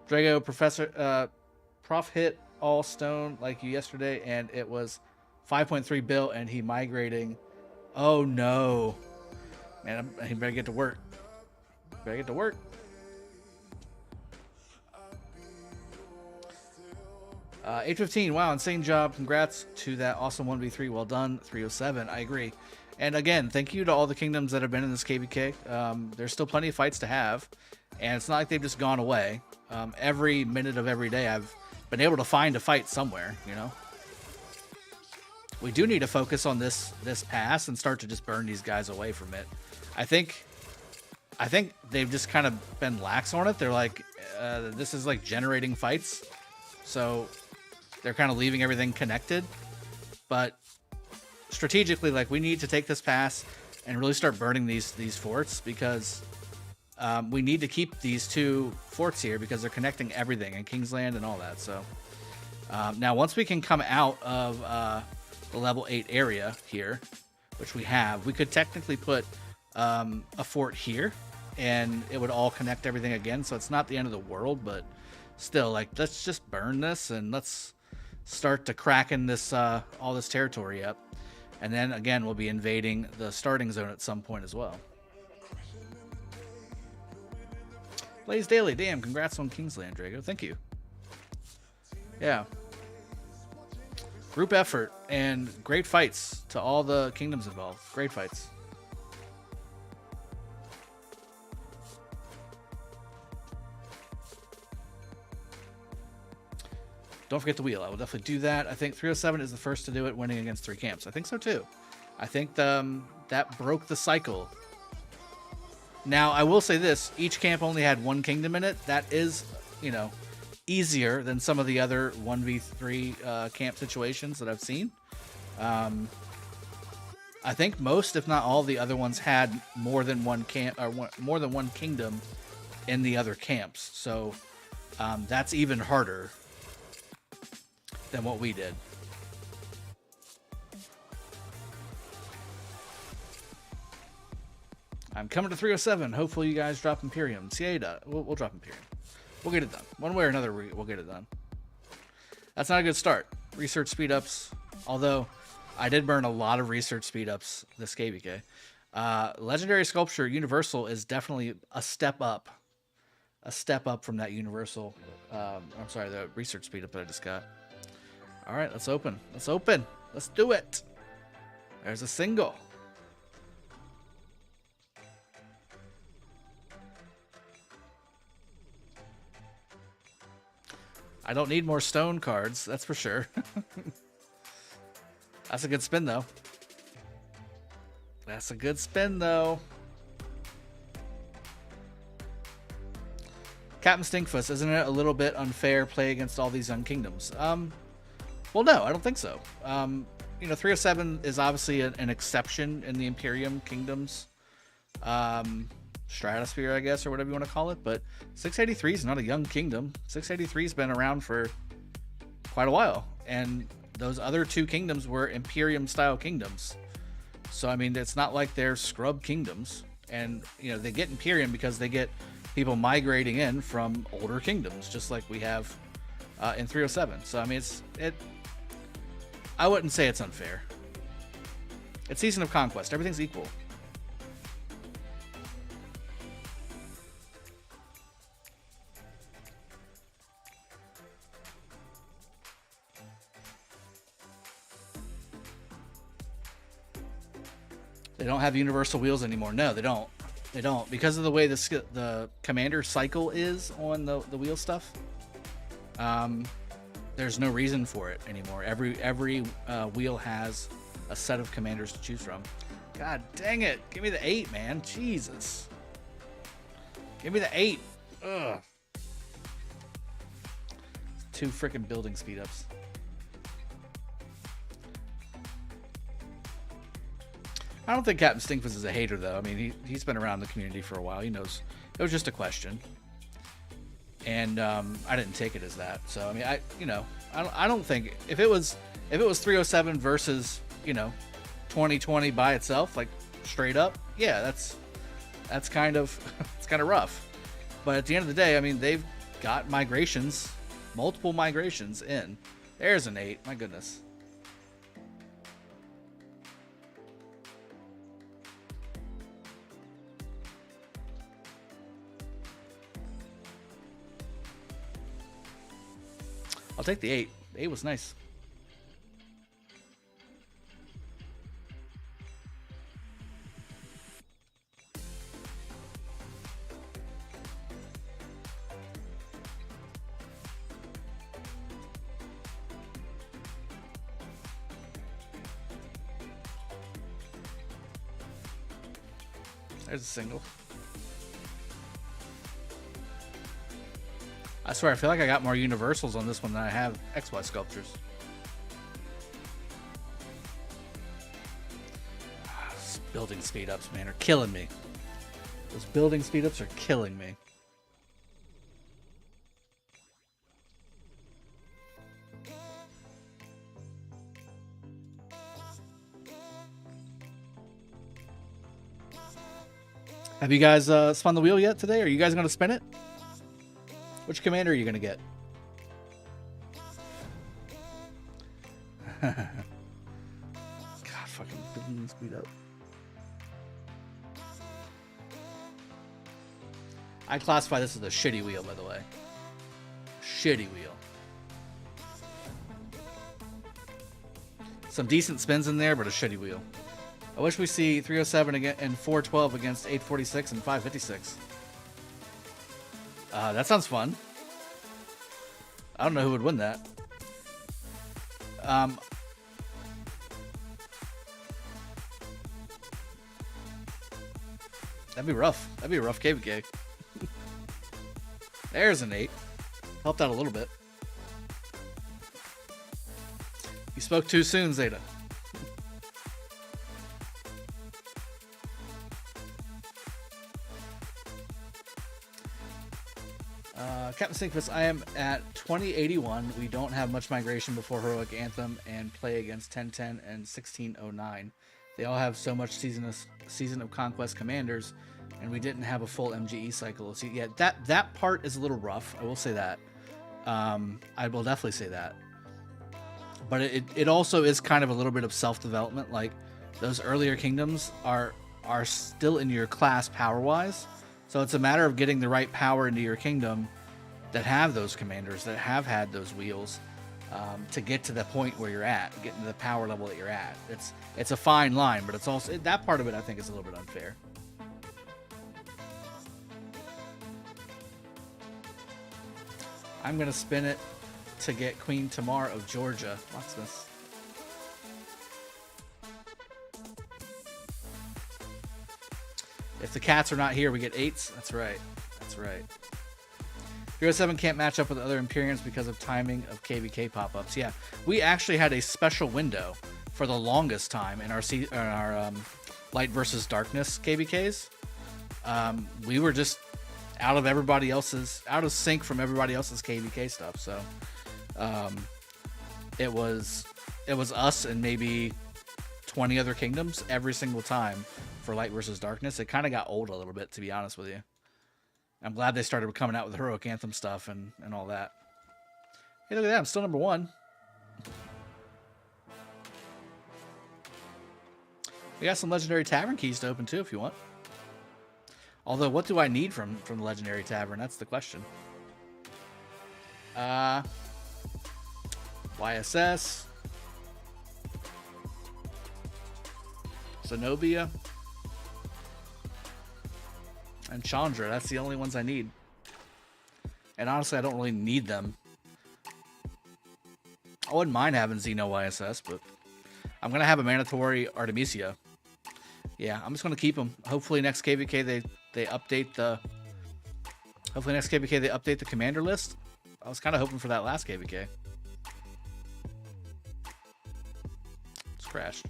Drago, Prof hit all stone like you yesterday, and it was 5.3 bill, and he migrating. Oh, no. Man, he better get to work. Better get to work. $8.15. Wow, insane job. Congrats to that awesome 1v3. Well done, 307. I agree. And again, thank you to all the kingdoms that have been in this KBK. There's still plenty of fights to have, and it's not like they've just gone away. Every minute of every day, I've been able to find a fight somewhere. You know, we do need to focus on this pass and start to just burn these guys away from it. I think they've just kind of been lax on it. They're like, this is like generating fights, so they're kind of leaving everything connected. But strategically, like, we need to take this pass and really start burning these forts, because we need to keep these 2 forts here because they're connecting everything in Kingsland and all that. So now once we can come out of the level 8 area here, which we have, we could technically put a fort here and it would all connect everything again. So it's not the end of the world, but still, like, let's just burn this and let's start to cracking this all this territory up. And then again, we'll be invading the starting zone at some point as well. Blaze Daily, damn, congrats on Kingsland, Drago. Thank you. Yeah. Group effort and great fights to all the kingdoms involved. Great fights. Don't forget the wheel. I will definitely do that. I think 307 is the first to do it, winning against 3 camps. I think so too. I think that broke the cycle. Now, I will say this. Each camp only had 1 kingdom in it. That is, you know, easier than some of the other 1v3 camp situations that I've seen. I think most, if not all, the other ones had more than 1 camp, or more than 1 kingdom in the other camps. So that's even harder than what we did. I'm coming to 307. Hopefully you guys drop Imperium. CA, we'll drop Imperium. We'll get it done. One way or another, we'll get it done. That's not a good start. Research speed-ups. Although, I did burn a lot of research speed-ups this KBK. Legendary Sculpture Universal is definitely a step up. A step up from that Universal. I'm sorry, the research speed-up that I just got. Alright, let's open. Let's open. Let's do it. There's a single. I don't need more stone cards, that's for sure. That's a good spin, though. That's a good spin, though. Captain Stinkfuss, isn't it a little bit unfair play against all these young kingdoms? Well, no, I don't think so. You know, 307 is obviously an exception in the Imperium kingdoms. Stratosphere, I guess, or whatever you want to call it. But 683 is not a young kingdom. 683 has been around for quite a while. And those other two kingdoms were Imperium-style kingdoms. So, I mean, it's not like they're scrub kingdoms. And, you know, they get Imperium because they get people migrating in from older kingdoms, just like we have in 307. So, I mean, I wouldn't say it's unfair. It's Season of Conquest. Everything's equal. They don't have universal wheels anymore. No, they don't. They don't. Because of the way the commander cycle is on the wheel stuff, there's no reason for it anymore. Every wheel has a set of commanders to choose from. God dang it. Give me the 8, man. Jesus. Give me the 8. Ugh. 2 freaking building speed ups. I don't think Captain Stinkfuss is a hater, though. I mean, he's been around the community for a while. He knows it was just a question, and I didn't take it as that. So I mean, I don't think if it was 307 versus 2020 by itself, like straight up, yeah, that's kind of it's kind of rough. But at the end of the day, I mean, they've got migrations, multiple migrations in. There's an 8. My goodness. I'll take the 8. The 8 was nice. There's a single. I swear, I feel like I got more universals on this one than I have XY sculptures. Those building speed ups, man, are killing me. Those building speed ups are killing me. Have you guys spun the wheel yet today? Are you guys going to spin it? Which commander are you going to get? God, fucking building speed up. I classify this as a shitty wheel, by the way. Shitty wheel. Some decent spins in there, but a shitty wheel. I wish we see 307 again and 412 against 846 and 556. That sounds fun. I don't know who would win that. That'd be rough. That'd be a rough KVK. There's an 8. Helped out a little bit. You spoke too soon, Zeta. Captain Stinkfuss, I am at 2081. We don't have much migration before Heroic Anthem and play against 1010 and 1609. They all have so much Season of Conquest commanders, and we didn't have a full MGE cycle. So yeah, that part is a little rough. I will say that. I will definitely say that. But it also is kind of a little bit of self-development. Like, those earlier kingdoms are still in your class power-wise. So it's a matter of getting the right power into your kingdom that have those commanders, that have had those wheels, to get to the point where you're at, getting to the power level that you're at. It's a fine line, but it's also, that part of it I think is a little bit unfair. I'm going to spin it. to get Queen Tamar of Georgia. Locksmiths. If the cats are not here, we get 8s. That's right. That's right. 307 can't match up with other Imperiums because of timing of KVK pop-ups. Yeah, we actually had a special window for the longest time in our Light versus Darkness KVKs. We were just out of sync from everybody else's KVK stuff. So it was us and maybe 20 other kingdoms every single time for Light versus Darkness. It kind of got old a little bit, to be honest with you. I'm glad they started coming out with Heroic Anthem stuff and all that. Hey, look at that. I'm still number 1. We got some Legendary Tavern keys to open, too, if you want. Although, what do I need from the Legendary Tavern? That's the question. YSS. Zenobia. And Chandra. That's the only ones I need. And honestly, I don't really need them. I wouldn't mind having Xeno YSS, but I'm going to have a mandatory Artemisia. Yeah, I'm just going to keep them. Hopefully next KVK they update the... Hopefully next KVK they update the commander list. I was kind of hoping for that last KVK. It's crashed.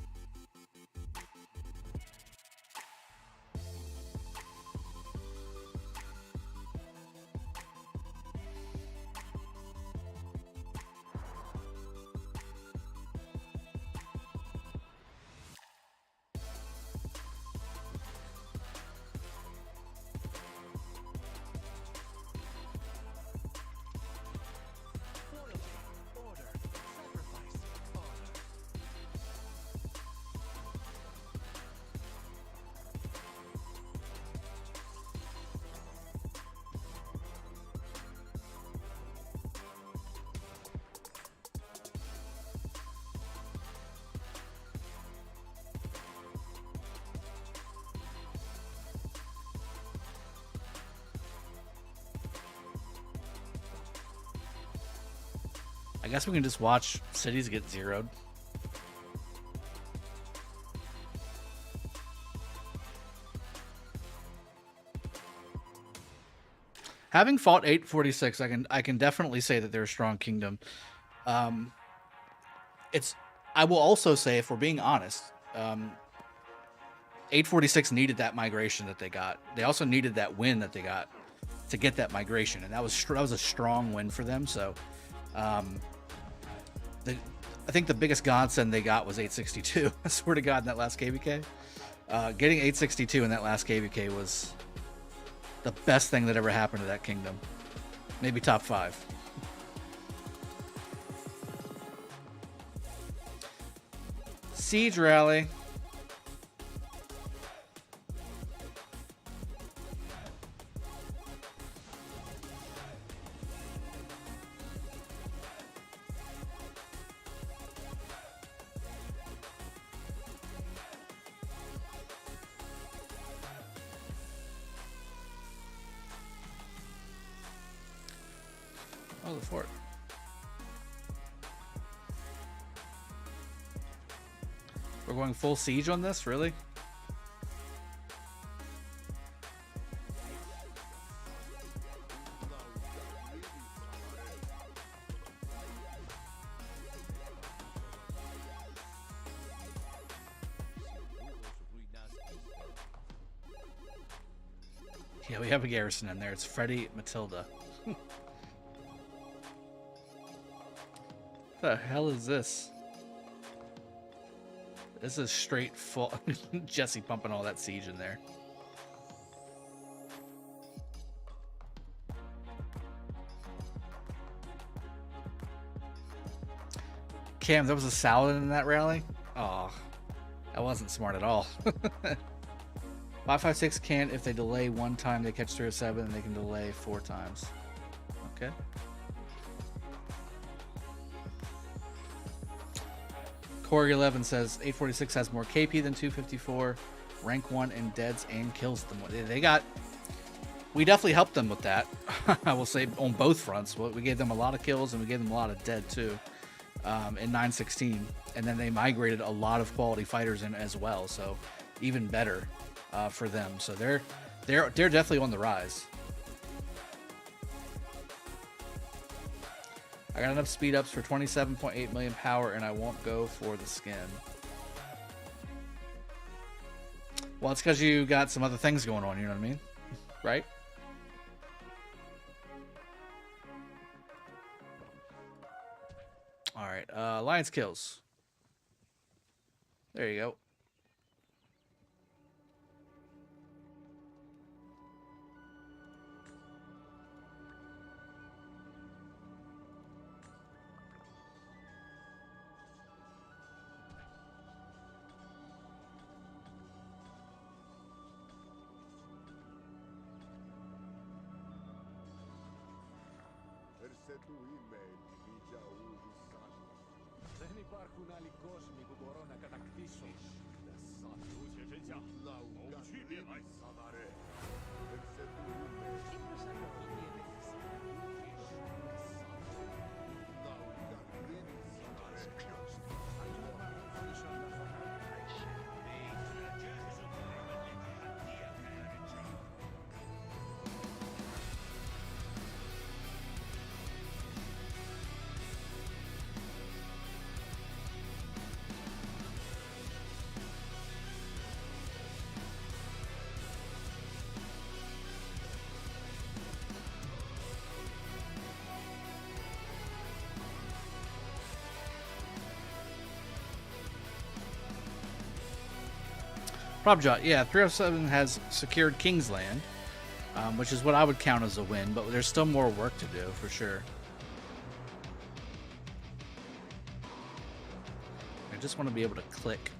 I guess we can just watch cities get zeroed. Having fought 846, I can definitely say that they're a strong kingdom. I will also say, if we're being honest, 846 needed that migration that they got. They also needed that win that they got to get that migration, and that was a strong win for them. So. I think the biggest godsend they got was 862. I swear to God, in that last KVK. Getting 862 in that last KVK was the best thing that ever happened to that kingdom. Maybe top 5. Siege rally. Oh, the fort. We're going full siege on this, really? Yeah, we have a garrison in there. It's Freddie Matilda. What the hell is this? This is straight full Jesse pumping all that siege in there. Cam, there was a Saladin in that rally? Oh, that wasn't smart at all. 556 can't. If they delay 1 time, they catch 307, and they can delay 4 times. Okay. Corey 11 says 846 has more KP than 254, rank 1 in deads and kills them. They got we definitely helped them with that. I will say on both fronts. We gave them a lot of kills and we gave them a lot of dead too in 9.16, and then they migrated a lot of quality fighters in as well. So even better for them. So they're definitely on the rise. I got enough speed ups for 27.8 million power, and I won't go for the skin. Well, it's because you got some other things going on, you know what I mean? Right? Alright, Alliance kills. There you go. Δεν υπάρχουν άλλοι κόσμοι που μπορώ να κατακτήσω. Τι προσαρμογή γίνεται Probjot, yeah, 307 has secured Kingsland, which is what I would count as a win, but there's still more work to do, for sure. I just want to be able to click.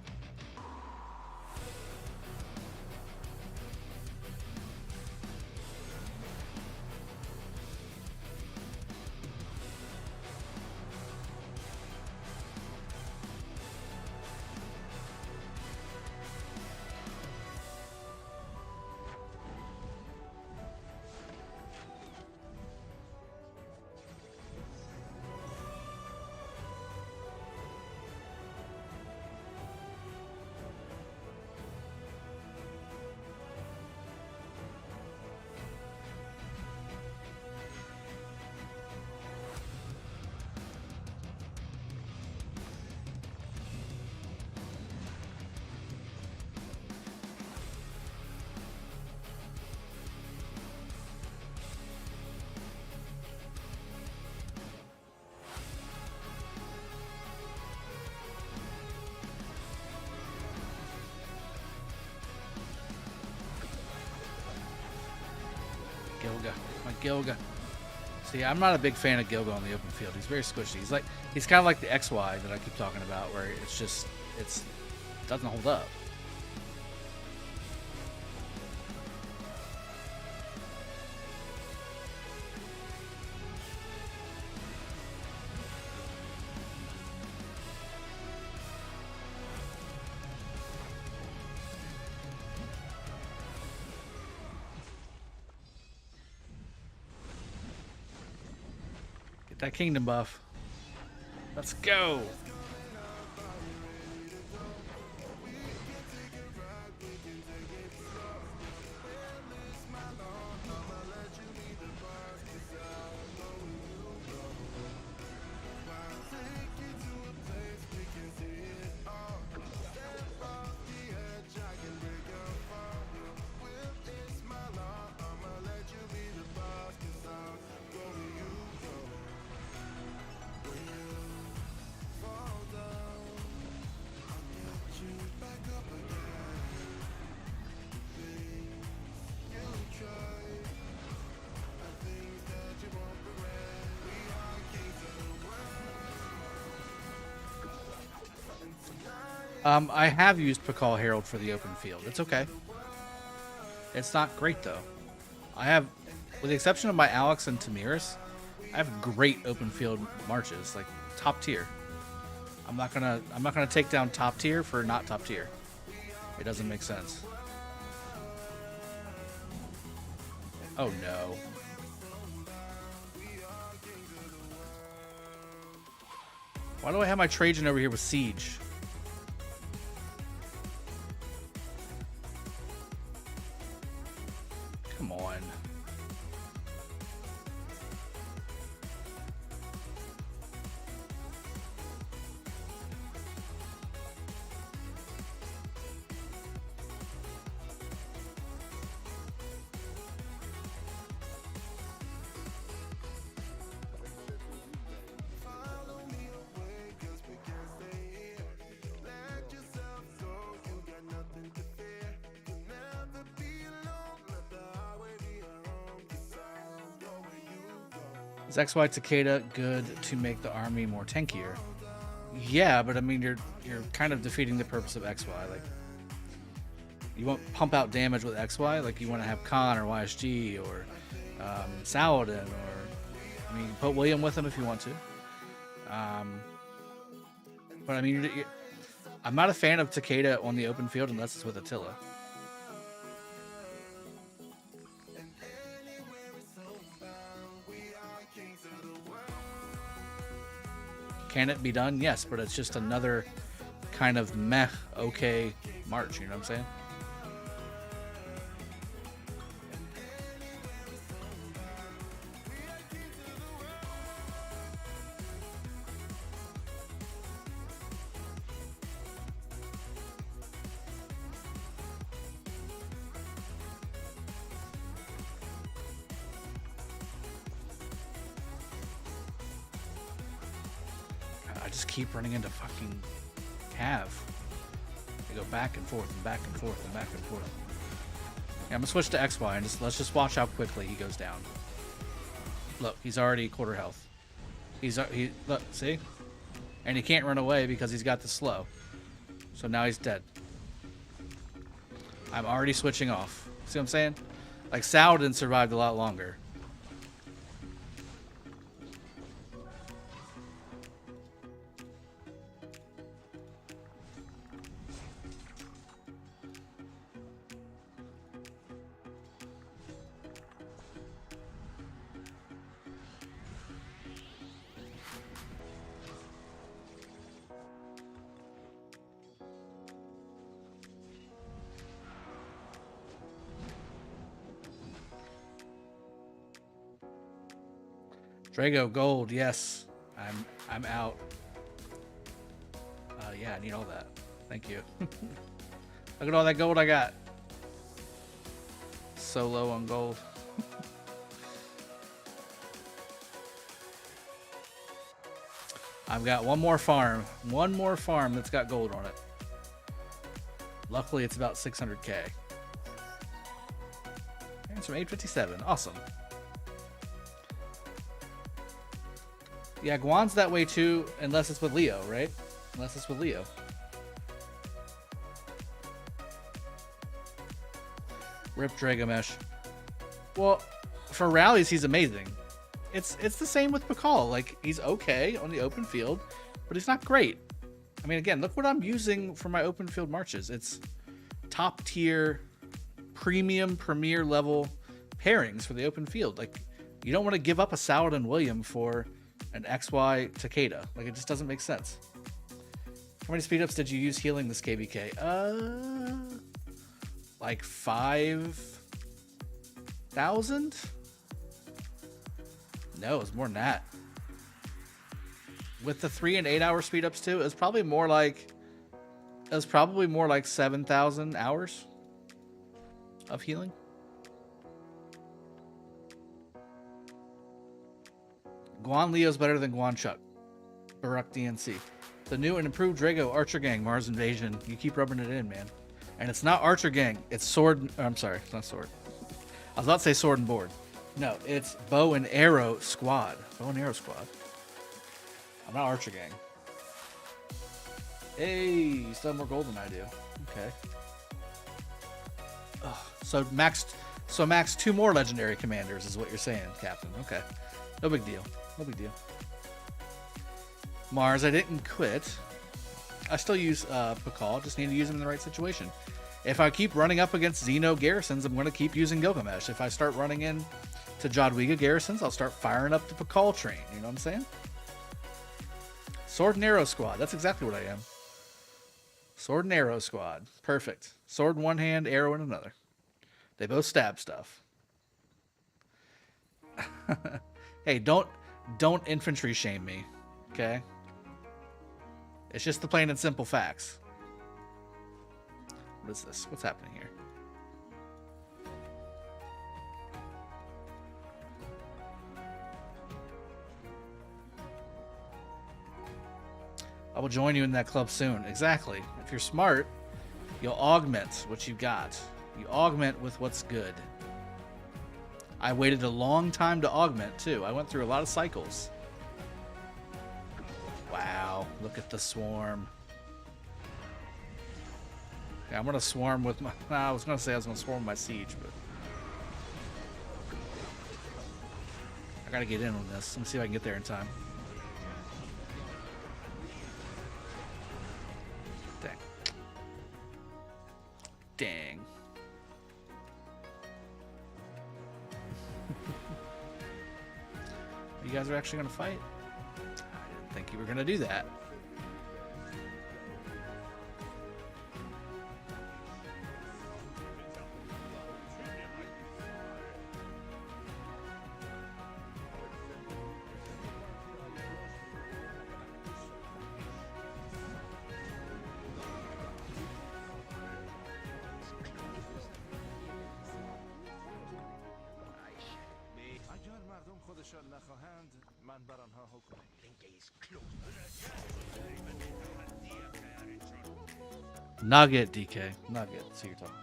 Gilga. My Gilga. See, I'm not a big fan of Gilga on the open field. He's very squishy. He's kind of like the XY that I keep talking about, where it doesn't hold up. That kingdom buff. Let's go. I have used Pakal Herald for the open field. It's okay. It's not great though. I have, with the exception of my Alex and Tamiris, I have great open field marches, like top tier. I'm not gonna take down top tier for not top tier. It doesn't make sense. Oh no. Why do I have my Trajan over here with Siege? Come on. Is XY Takeda good to make the army more tankier? Yeah, but I mean you're kind of defeating the purpose of XY. Like you won't pump out damage with XY, like you want to have Khan or YSG or Saladin, or I mean you can put William with him if you want to. But I mean I'm not a fan of Takeda on the open field unless it's with Attila. Can it be done? Yes, but it's just another kind of meh, okay march, you know what I'm saying? I just keep running into fucking Cav. I go back and forth and back and forth and back and forth. Yeah, I'm gonna switch to XY and let's just watch how quickly he goes down. Look, he's already quarter health. Look, see? And he can't run away because he's got the slow. So now he's dead. I'm already switching off. See what I'm saying? Like Saladin survived a lot longer. Drago gold, yes. I'm out. Yeah, I need all that. Thank you. Look at all that gold I got. So low on gold. I've got one more farm that's got gold on it. Luckily, it's about 600k. And it's from 857. Awesome. Yeah, Guan's that way too, unless it's with Leo, right? Unless it's with Leo. Rip Dragomesh. Well, for rallies, he's amazing. It's the same with Pakal. Like, he's okay on the open field, but he's not great. I mean, again, look what I'm using for my open field marches. It's top tier, premium, premier level pairings for the open field. Like, you don't want to give up a Saladin William for an XY Takeda. Like, it just doesn't make sense. How many speed ups did you use healing this KBK? Like 5,000? No, it was more than that. With the 3 and 8 hour speed ups too, it was probably more like 7,000 hours of healing. Guan Leo's better than Guan Chuck. Baruch DNC. The new and improved Drago Archer Gang Mars Invasion. You keep rubbing it in, man. And it's not Archer Gang. It's Sword. I'm sorry, it's not Sword. I was about to say Sword and Board. No, it's Bow and Arrow Squad. Bow and Arrow Squad. I'm not Archer Gang. Hey, you still have more gold than I do. Okay. Ugh. So max 2 more legendary commanders is what you're saying, Captain. Okay. No big deal. No big deal. Mars, I didn't quit. I still use Pakal, just need to use him in the right situation. If I keep running up against Xeno garrisons, I'm going to keep using Gilgamesh. If I start running in to Jadwiga garrisons, I'll start firing up the Pakal train. You know what I'm saying? Sword and Arrow Squad. That's exactly what I am. Sword and Arrow Squad. Perfect. Sword in one hand, arrow in another. They both stab stuff. Hey, don't infantry shame me, okay? It's just the plain and simple facts. What is this? What's happening here? I will join you in that club soon. Exactly. If you're smart, you'll augment what you got. You augment with what's good. I waited a long time to augment, too. I went through a lot of cycles. Wow. Look at the swarm. Yeah, I'm going to swarm with my... Nah, I was going to say I was going to swarm with my siege, but... I got to get in on this. Let me see if I can get there in time. Dang. Dang. You guys are actually going to fight? I didn't think you were going to do that. Nugget, DK. Nugget. So you're talking.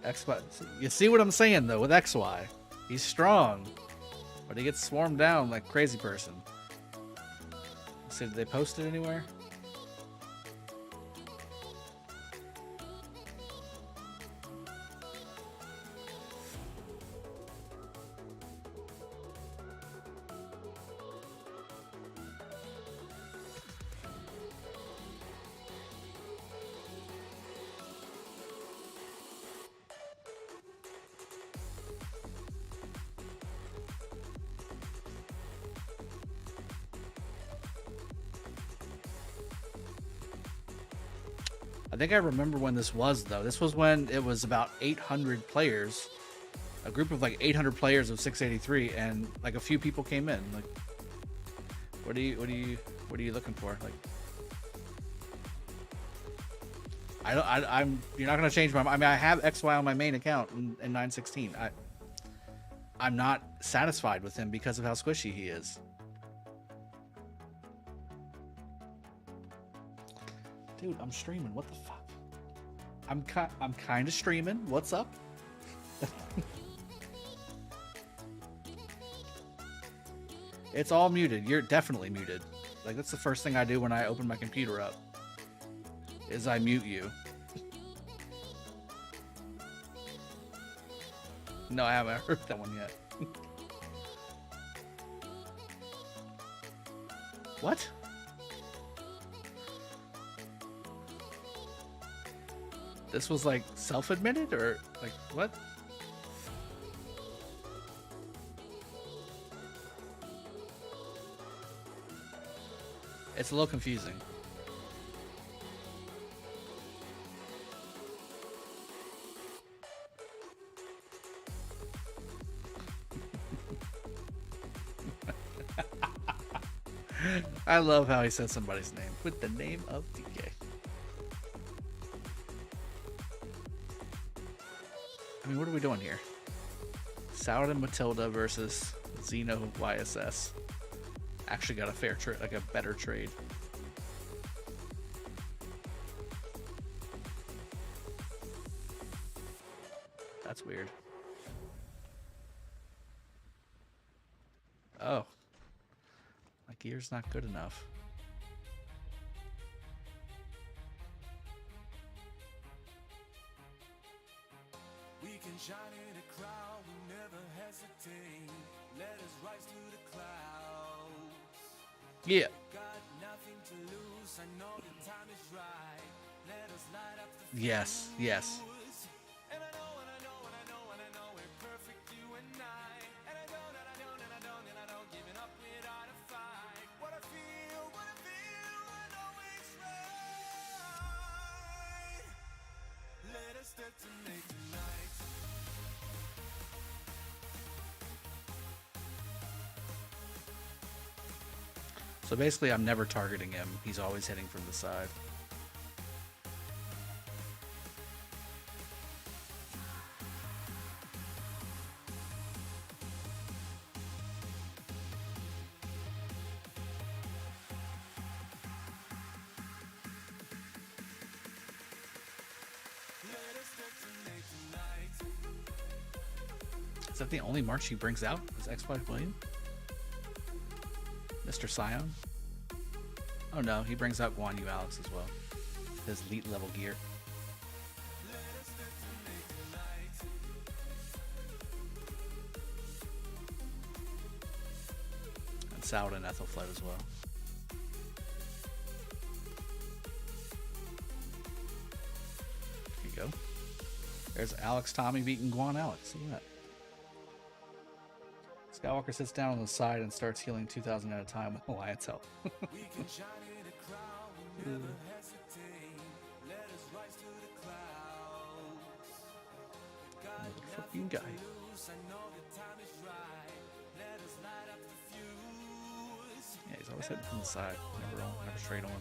XY. You see what I'm saying though with XY? He's strong, but he gets swarmed down like a crazy person. So did they post it anywhere? I think I remember when this was, though. This was when it was about 800 players. A group of like 800 players of 683, and like a few people came in. Like, what are you looking for? Like, you're not gonna change my. I mean, I have XY on my main account in 916. I'm not satisfied with him because of how squishy he is. Dude, I'm streaming. What the fuck? I'm kind of streaming. What's up? It's all muted. You're definitely muted. Like, that's the first thing I do when I open my computer up. Is I mute you. No, I haven't heard that one yet. What? This was like self-admitted or like what? It's a little confusing. I love how he says somebody's name with the name of DK. I mean, what are we doing here? Saladin Matilda versus Xeno YSS. Actually got a fair trade, like a better trade. That's weird. Oh. My gear's not good enough. We can shine in a crowd, we never hesitate. Let us rise to the clouds. Yeah. Yes, yes. So basically, I'm never targeting him. He's always hitting from the side. Is that the only march he brings out? Is X-Wife William? Mr. Scion? Oh no, he brings out Guan Yu Alex as well. His elite level gear. And Saladin Ethelflaed as well. There you go. There's Alex Tommy beating Guan Alex. See that? Skywalker sits down on the side and starts healing 2,000 at a time with Alliance help. Fucking guy. Yeah, he's always hitting from the side. Never straight on.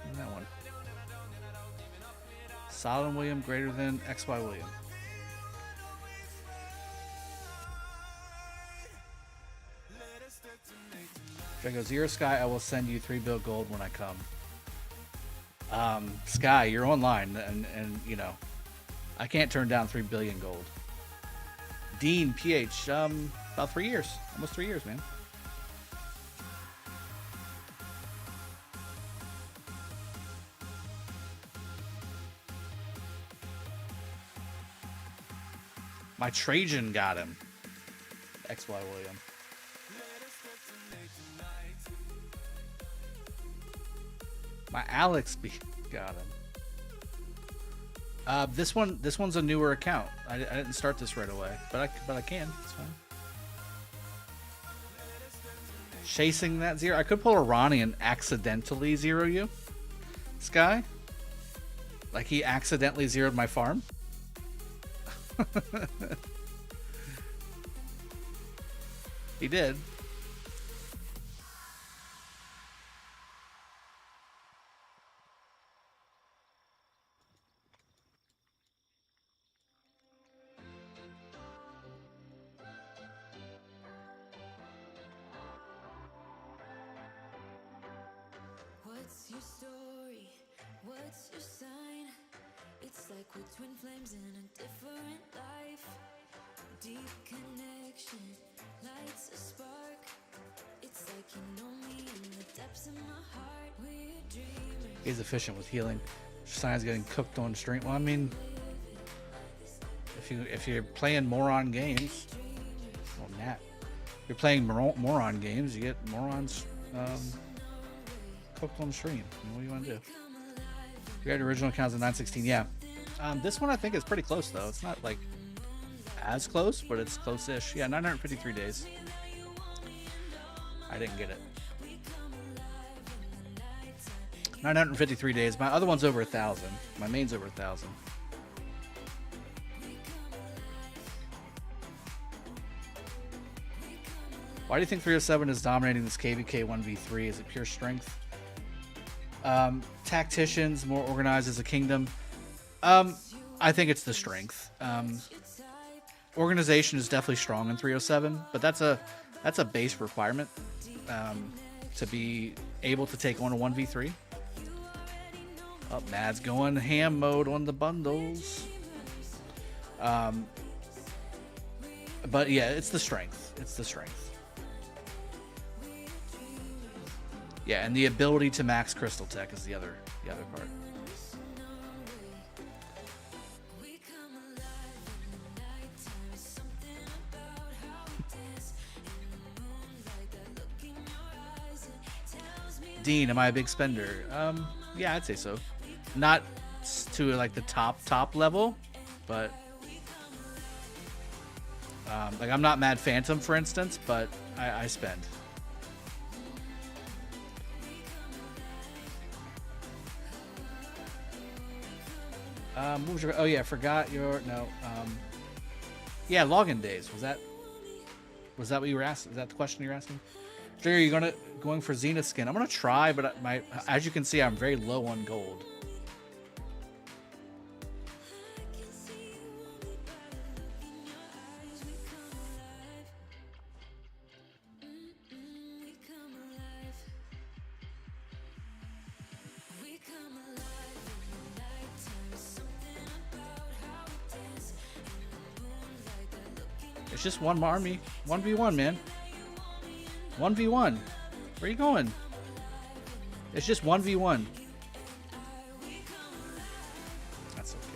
And that one. Solid William greater than XY William. Drago Zero Sky, I will send you 3 bill gold when I come. Sky, you're online, and you know, I can't turn down 3 billion gold. Dean PH, about 3 years, almost 3 years, man. My Trajan got him. XY William. My Alex got him. This one's a newer account. I didn't start this right away, but I can. It's fine. Chasing that zero. I could pull a Ronnie and accidentally zero you, Sky. Like he accidentally zeroed my farm. He did. What's your story? What's your sign? It's like we're twin flames in a different life. Deep connection lights a spark. It's like you know me in the depths of my heart. We're dreamers. He's efficient with healing. Sign's getting cooked on stream. Well, I mean, if you're playing moron games, well, Nat, you're playing moron games, you get morons cooked on stream. What do you want to do? You got original accounts of 916. Yeah. This one I think is pretty close though. It's not like as close, but it's close-ish. Yeah, 953 days. I didn't get it. 953 days. My other one's over 1,000. My main's over 1,000. Why do you think 307 is dominating this KVK 1v3? Is it pure strength? Tacticians, more organized as a kingdom. I think it's the strength. Organization is definitely strong in 307, but that's a base requirement to be able to take on a 1v3. Oh, Mad's going ham mode on the bundles. But yeah, it's the strength. It's the strength. Yeah, and the ability to max Crystal Tech is the other part. Dean, am I a big spender? Yeah, I'd say so. Not to like the top level, but like I'm not Mad Phantom, for instance, but I spend. What was your? Oh yeah, I forgot your no. Yeah, login days. Was that what you were asking? Is that the question you're asking? Jay, are you going for Zenith skin? I'm gonna try, but as you can see, I'm very low on gold. It's just one army. 1v1, man. 1v1. Where are you going? It's just 1v1. That's okay.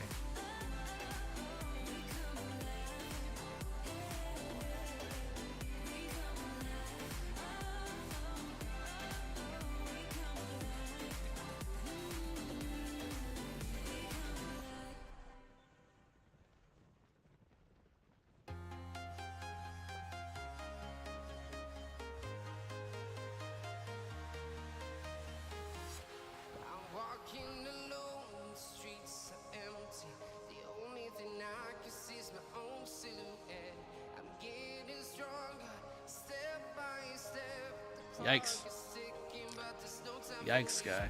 Yikes. Yikes, guy.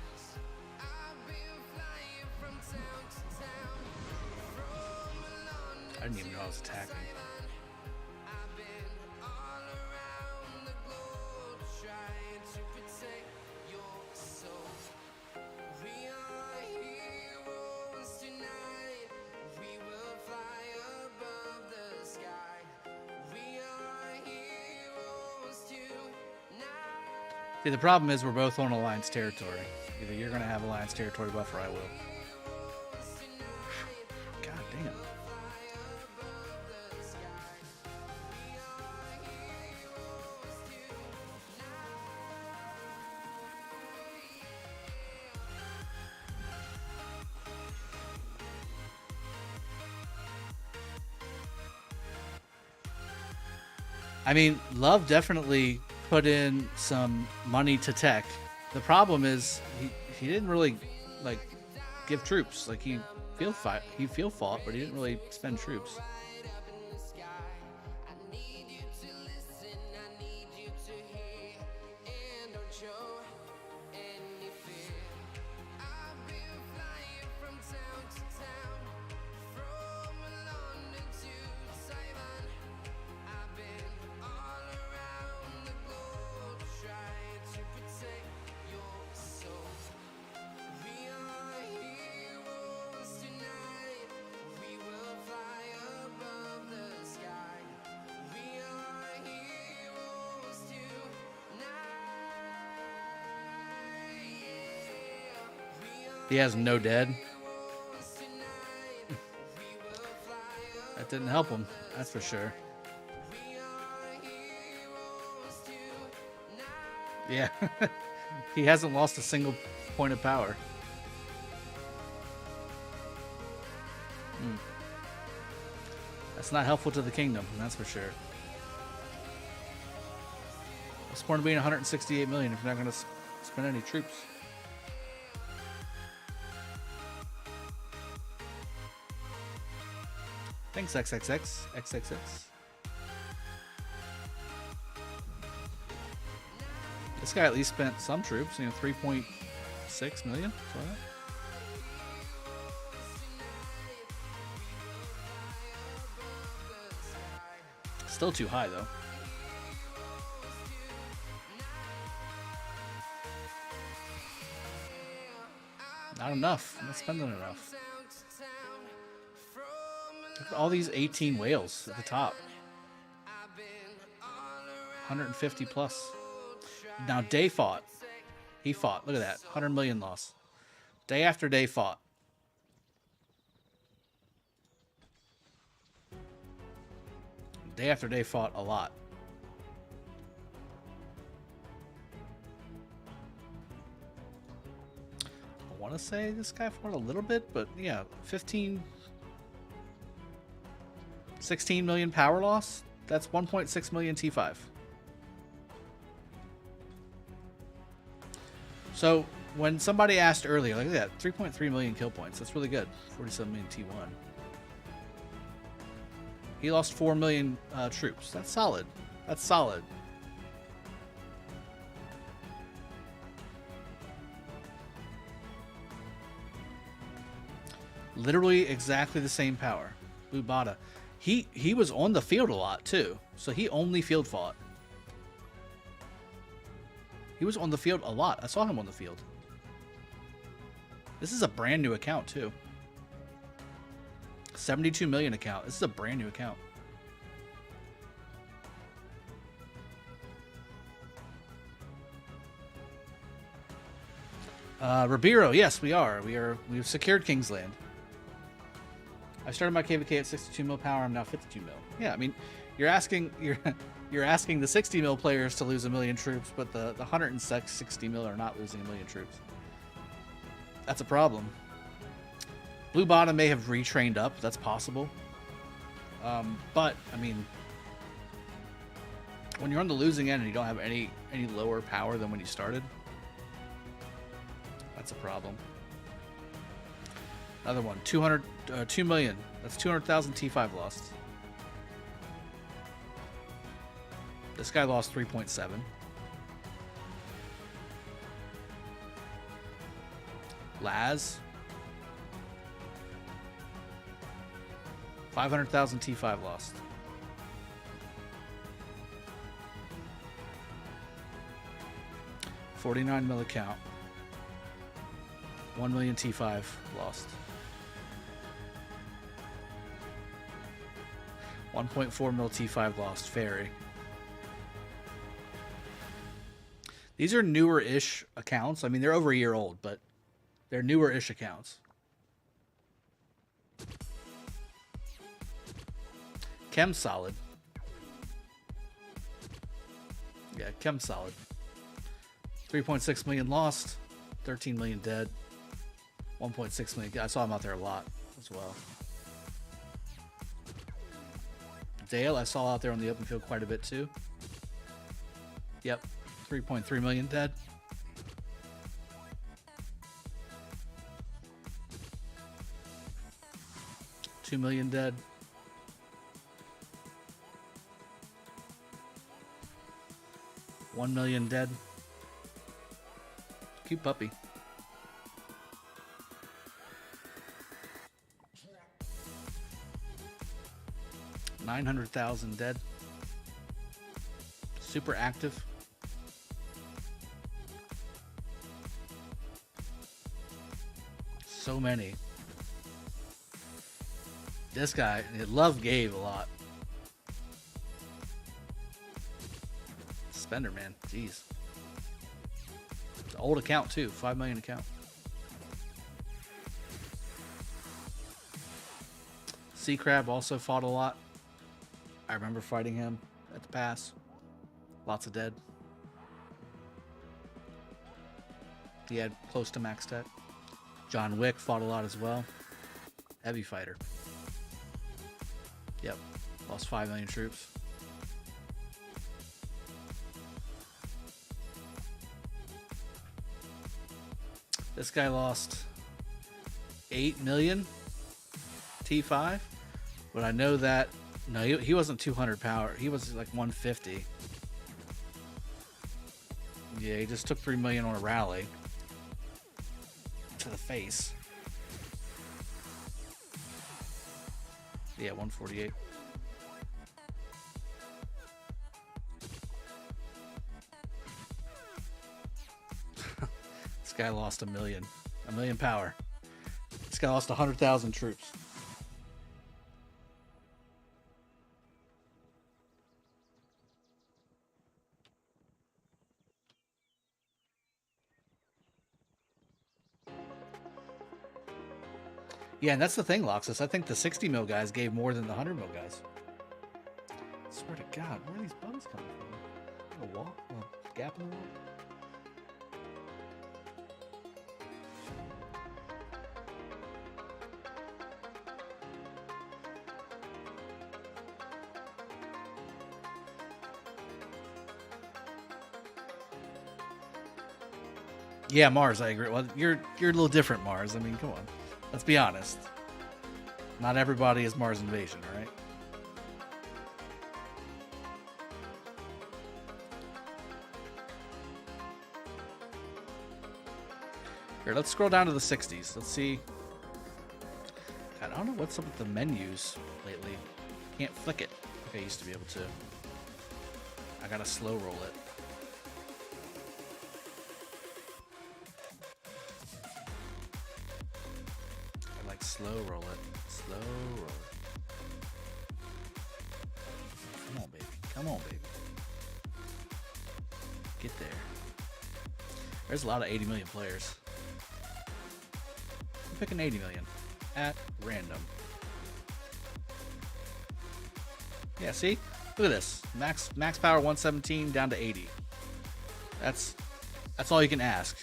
I didn't even know I was attacking. See, the problem is we're both on Alliance territory. Either you're going to have Alliance territory buff or I will. God damn. I mean, Love definitely put in some money to tech. The problem is he didn't really like give troops. Like he field fought, but he didn't really spend troops. He has no dead. That didn't help him, that's for sure. Yeah. He hasn't lost a single point of power. That's not helpful to the kingdom, that's for sure. What's the point of being 168 million if you're not going to spend any troops? Thanks, XXX. This guy at least spent some troops, 3.6 million. Still too high, though. Not enough. I'm not spending enough. Look at all these 18 whales at the top. 150 plus. Now Day fought. He fought. Look at that. 100 million loss. Day after day fought. Day after day fought a lot. want to say this guy fought a little bit, but yeah, 16 million power loss. That's 1.6 million T5. So when somebody asked earlier, like, look at that, 3.3 million kill points. That's really good. 47 million T1. He lost 4 million troops. That's solid. That's solid. Literally exactly the same power. Lubata. He was on the field a lot too. So he only field fought. He was on the field a lot. I saw him on the field. This is a brand new account too. 72 million account. This is a brand new account. Ribeiro, yes, we are. We've secured Kingsland. I started my KVK at 62 mil power. I'm now 52 mil. Yeah, I mean, you're asking the 60 mil players to lose 1 million troops, but the 160 mil are not losing 1 million troops. That's a problem. Blue Bottom may have retrained up. That's possible. But I mean, when you're on the losing end and you don't have any lower power than when you started, that's a problem. Another one, 2 million. That's 200,000 T5 lost. This guy lost 3.7. Laz. 500,000 T5 lost. $49 mil account. 1 million T5 lost. 1.4 mil T5 lost. Ferry. These are newer-ish accounts. I mean, they're over a year old, but they're newer-ish accounts. Chem's solid. Yeah, Chem's solid. 3.6 million lost. 13 million dead. 1.6 million. I saw him out there a lot as well. Dale, I saw out there on the open field quite a bit too. Yep. 3.3 million dead. $2 million dead. $1 million dead. Cute puppy. $900,000 dead. Super active. So many. This guy, I love Gabe a lot. Spender, man. Jeez. It's an old account, too. 5 million account. Sea Crab also fought a lot. I remember fighting him at the pass. Lots of dead. He had close to max tech. John Wick fought a lot as well. Heavy fighter. Yep. Lost 5 million troops. This guy lost 8 million T5. But I know that... No, he wasn't 200 power. He was like 150. Yeah, he just took 3 million on a rally. To the face. Yeah, 148. This guy lost 1 million. 1 million power. This guy lost 100,000 troops. Yeah, and that's the thing, Loxus. I think the 60 mil guys gave more than the 100 mil guys. I swear to God, where are these bugs coming from? A wall? A gap in the wall? Yeah, Mars, I agree. Well, you're a little different, Mars. I mean, come on. Let's be honest. Not everybody is Mars Invasion, all right? Here, let's scroll down to the 60s. Let's see. God, I don't know what's up with the menus lately. Can't flick it like I used to be able to. I gotta slow roll it. I like slow roll it. Slow roll it. Come on, baby. Come on, baby. Get there. There's a lot of 80 million players. I'm picking 80 million at random. Yeah, see? Look at this. Max power 117 down to 80. That's all you can ask.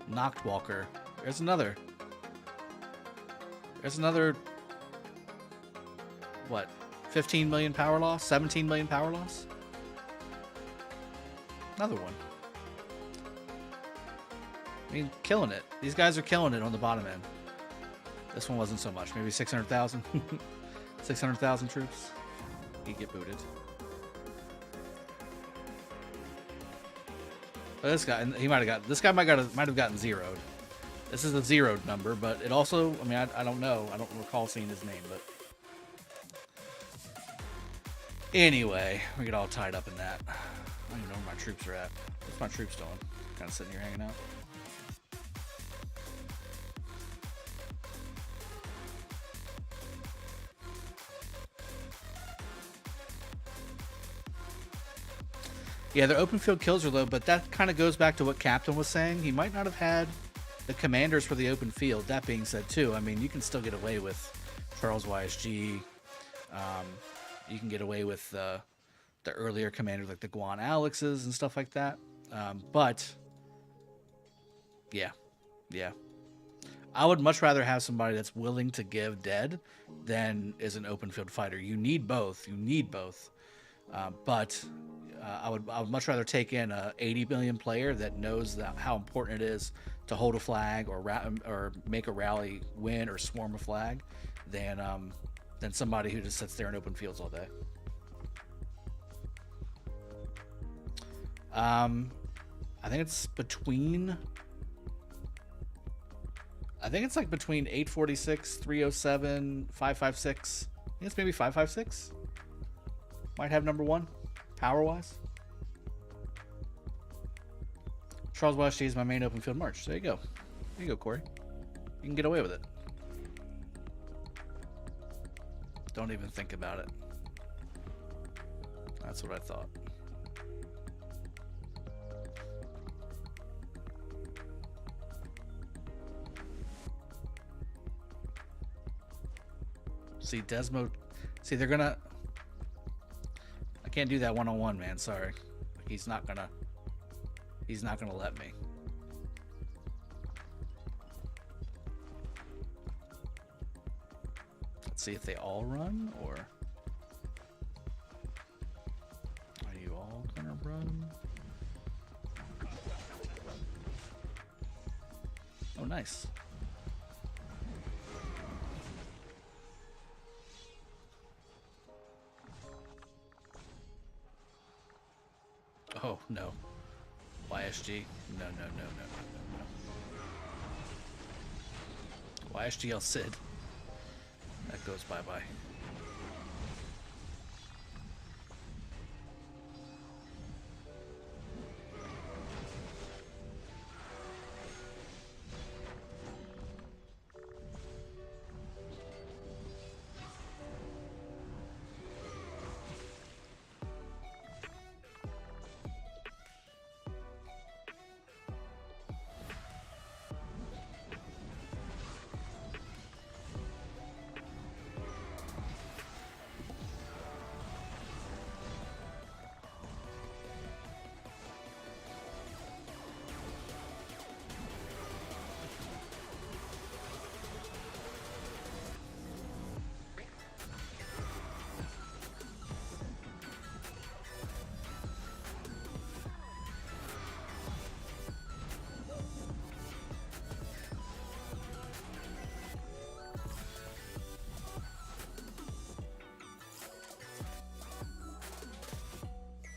Knocked Walker. There's another. What? 15 million power loss? 17 million power loss? Another one. I mean, killing it. These guys are killing it on the bottom end. This one wasn't so much. Maybe 600,000? 600,000 troops? He'd get booted. But this guy, he might have got. This guy might have gotten zeroed. This is a zeroed number, but it also. I mean, I don't know. I don't recall seeing his name, but anyway, we get all tied up in that. I don't even know where my troops are at. What's my troops doing? Kind of sitting here hanging out. Yeah, their open field kills are low, but that kind of goes back to what Captain was saying. He might not have had the commanders for the open field. That being said, too, I mean, you can still get away with Charles YSG. You can get away with the earlier commanders like the Guan Alexes and stuff like that. But, yeah. I would much rather have somebody that's willing to give dead than is an open field fighter. You need both. But I would much rather take in a 80 million player that knows how important it is to hold a flag or make a rally win or swarm a flag than somebody who just sits there in open fields all day. I think it's like between 846, 307, 556. I think it's maybe 556. Might have number one, power-wise. Charles YSG is my main open field march. There you go. There you go, Corey. You can get away with it. Don't even think about it. That's what I thought. See, Desmo... See, they're gonna... I can't do that one-on-one, man. Sorry. He's not gonna let me. Let's see if they all run, or are you all gonna run? Oh, nice. Oh, no. YSG. No. YSG Sid. That goes bye-bye.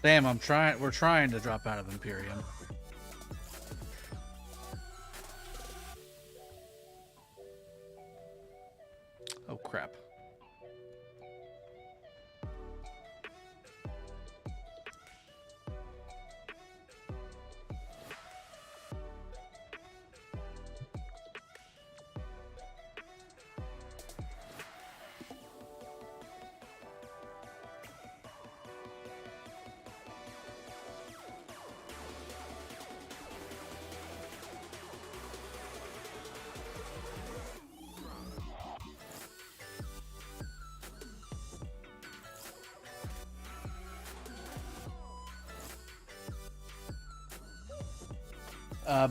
Damn, we're trying to drop out of Imperium. Oh crap.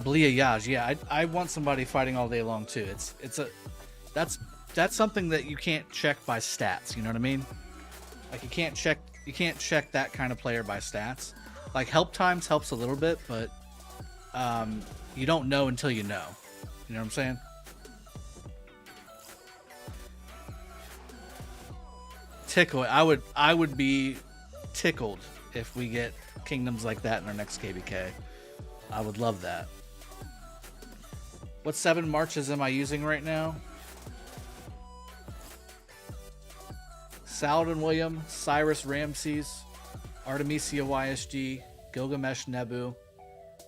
Blia Yaj, yeah, I want somebody fighting all day long too. That's something that you can't check by stats. You know what I mean? Like you can't check that kind of player by stats. Like help times helps a little bit, but you don't know until you know. You know what I'm saying? Tickle. I would be tickled if we get kingdoms like that in our next KBK. I would love that. What 7 marches am I using right now? Saladin William, Cyrus Ramses, Artemisia YSG, Gilgamesh Nebu,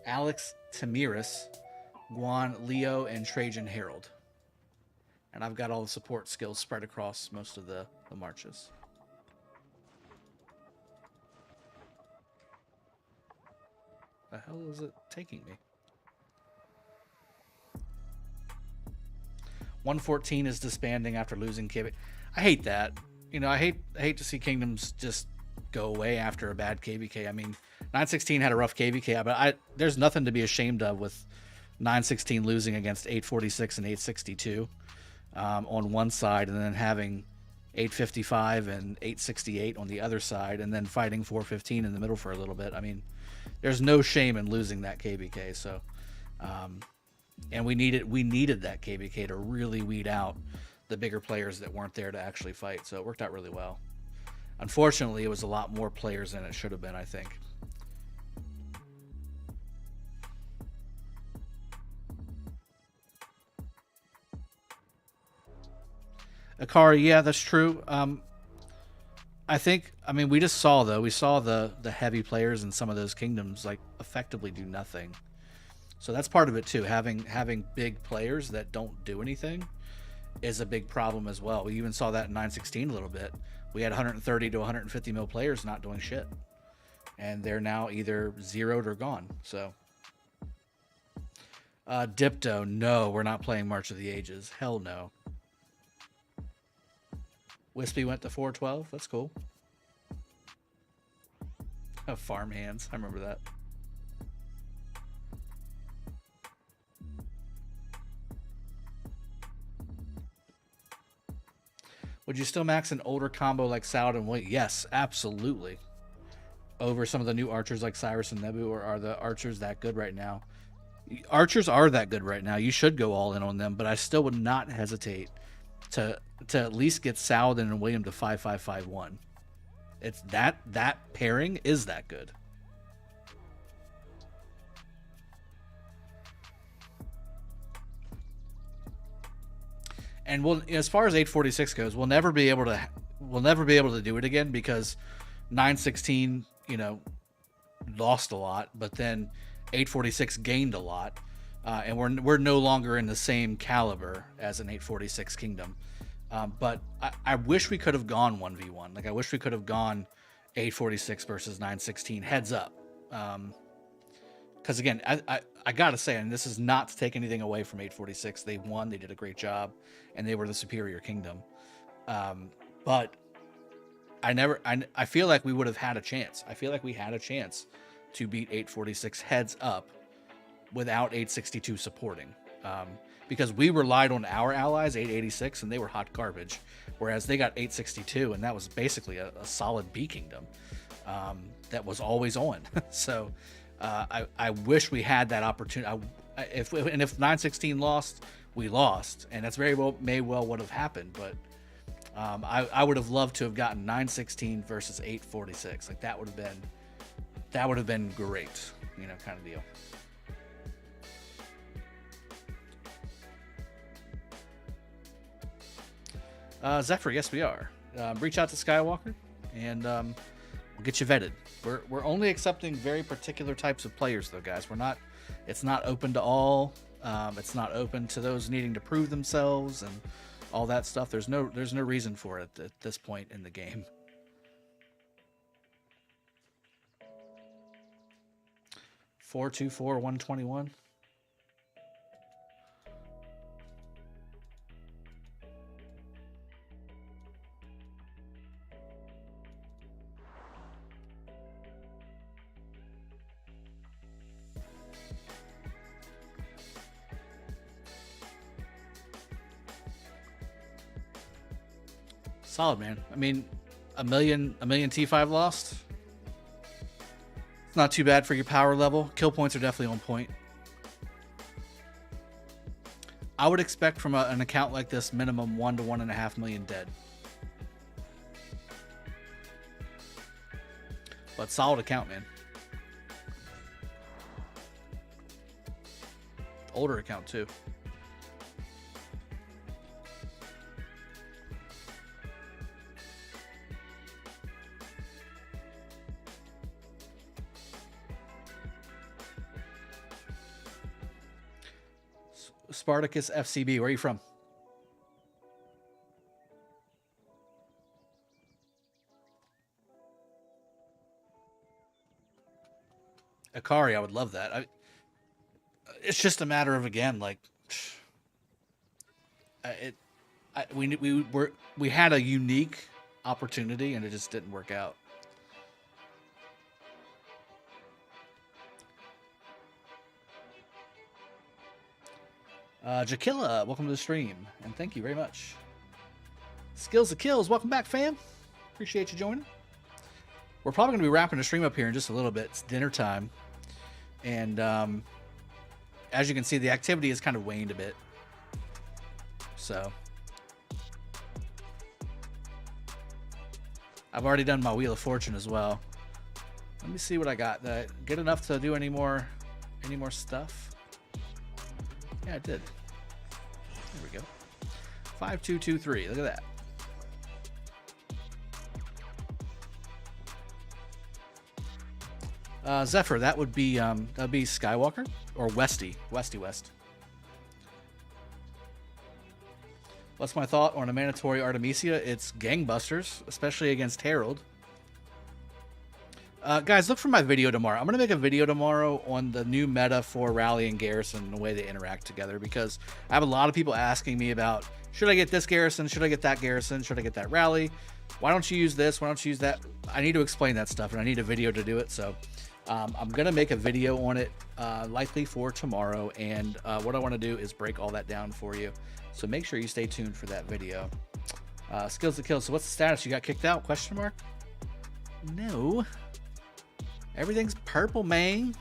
Alex Tamiris, Guan Leo, and Trajan Herald. And I've got all the support skills spread across most of the marches. The hell is it taking me? 114 is disbanding after losing KB. I hate that. You know, I hate to see kingdoms just go away after a bad KVK. I mean, 916 had a rough KVK, but there's nothing to be ashamed of with 916 losing against 846 and 862 on one side, and then having 855 and 868 on the other side, and then fighting 415 in the middle for a little bit. I mean, there's no shame in losing that KVK. So, and we needed that KVK to really weed out the bigger players that weren't there to actually fight. So it worked out really well. Unfortunately, it was a lot more players than it should have been, I think. Akari, yeah, that's true. I mean, we saw the heavy players in some of those kingdoms like effectively do nothing. So that's part of it too. Having big players that don't do anything is a big problem as well. We even saw that in 916 a little bit. We had 130 to 150 mil players not doing shit, and they're now either zeroed or gone. So, Dipto, no, we're not playing March of the Ages. Hell no. Wispy went to 412. That's cool. Oh, farm hands. I remember that. Would you still max an older combo like Saladin William? Yes, absolutely. Over some of the new archers like Cyrus and Nebu, or are the archers that good right now? Archers are that good right now. You should go all in on them, but I still would not hesitate to at least get Saladin and William to 5551. It's that pairing is that good. And as far as 846 goes, we'll never be able to do it again because 916, lost a lot, but then 846 gained a lot, and we're no longer in the same caliber as an 846 kingdom. But I wish we could have gone 1v1. Like I wish we could have gone 846 versus 916 heads up. Because again, I gotta say, and this is not to take anything away from 846. They won. They did a great job, and they were the superior kingdom. But I feel like we would have had a chance. I feel like we had a chance to beat 846 heads up without 862 supporting. Because we relied on our allies, 886, and they were hot garbage. Whereas they got 862, and that was basically a solid B kingdom that was always on. So I wish we had that opportunity. If 916 lost, we lost, and that's may well would have happened. But I would have loved to have gotten 916 versus 846. Like that would have been That would have been great, you know, kind of deal. Zephyr, yes, we are. Reach out to Skywalker, and we'll get you vetted. We're only accepting very particular types of players, though, guys. We're not. It's not open to all. It's not open to those needing to prove themselves and all that stuff. There's no reason for it at this point in the game. Four, 2, 4, 121. Solid, man. I mean, a million T5 lost. It's not too bad for your power level. Kill points are definitely on point. I would expect from an account like this minimum 1 to 1.5 million dead. But solid account, man. Older account too. Spartacus FCB, where are you from? Akari, I would love that. It's just a matter of, again, like, we had a unique opportunity and it just didn't work out. Jakilla, welcome to the stream, and thank you very much. Skills to Kills, welcome back, fam. Appreciate you joining. We're probably going to be wrapping the stream up here in just a little bit. It's dinner time. And as you can see, the activity has kind of waned a bit. So I've already done my Wheel of Fortune as well. Let me see what I got. Did I get enough to do any more stuff? Yeah, I did. There we go. 5223. Look at that. Zephyr, that would be Skywalker or Westy West. What's my thought on a mandatory Artemisia? It's gangbusters, especially against Herald. Guys, look for my video tomorrow. I'm going to make a video tomorrow on the new meta for Rally and Garrison and the way they interact together, because I have a lot of people asking me about, should I get this Garrison? Should I get that Garrison? Should I get that Rally? Why don't you use this? Why don't you use that? I need to explain that stuff, and I need a video to do it. So I'm going to make a video on it likely for tomorrow, and what I want to do is break all that down for you. So make sure you stay tuned for that video. Skills to Kill. So what's the status? You got kicked out? Question mark? No. Everything's purple, man.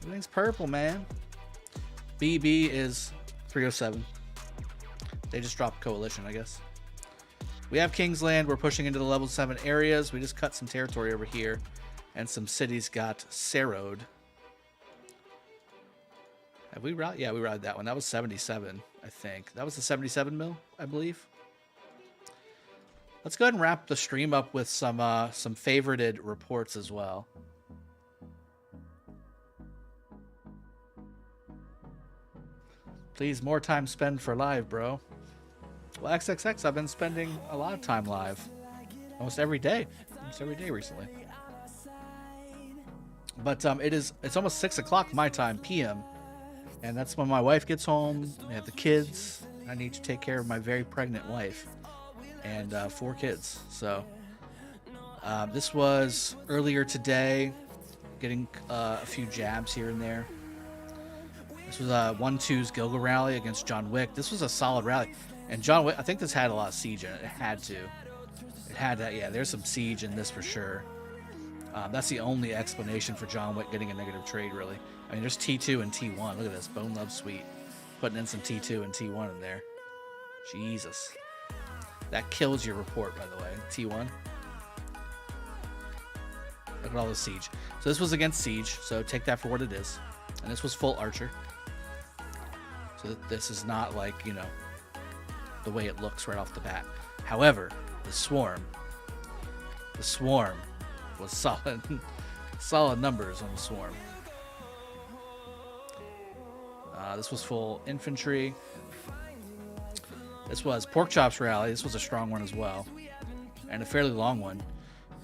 Everything's purple, man. BB is 307. They just dropped Coalition, I guess. We have Kingsland. We're pushing into the level 7 areas. We just cut some territory over here. And some cities got Sarrowed. Have we routed? Yeah, we routed that one. That was 77, I think. That was the 77 mil, I believe. Let's go ahead and wrap the stream up with some favorited reports as well. Please, more time spent for live, bro. Well, XXX, I've been spending a lot of time live. Almost every day. Almost every day recently. But it's almost 6 o'clock my time, PM. And that's when my wife gets home. I have the kids. I need to take care of my very pregnant wife. And 4 kids. So this was earlier today, getting a few jabs here and there. This was 1-2's Gilgal rally against John Wick. This was a solid rally, and John Wick, I think this had a lot of siege in it. It had to. It had that. Yeah, there's some siege in this for sure. That's the only explanation for John Wick getting a negative trade, really. I mean, there's T2 and T1. Look at this, Bone Love Suite, putting in some T2 and T1 in there. Jesus. That kills your report, by the way. T1. Look at all the siege. So this was against siege, so take that for what it is. And this was full archer. So this is not like, you know, the way it looks right off the bat. However, the swarm was solid. Solid numbers on the swarm. This was full infantry. This was pork chops rally. This was a strong one as well, and a fairly long one.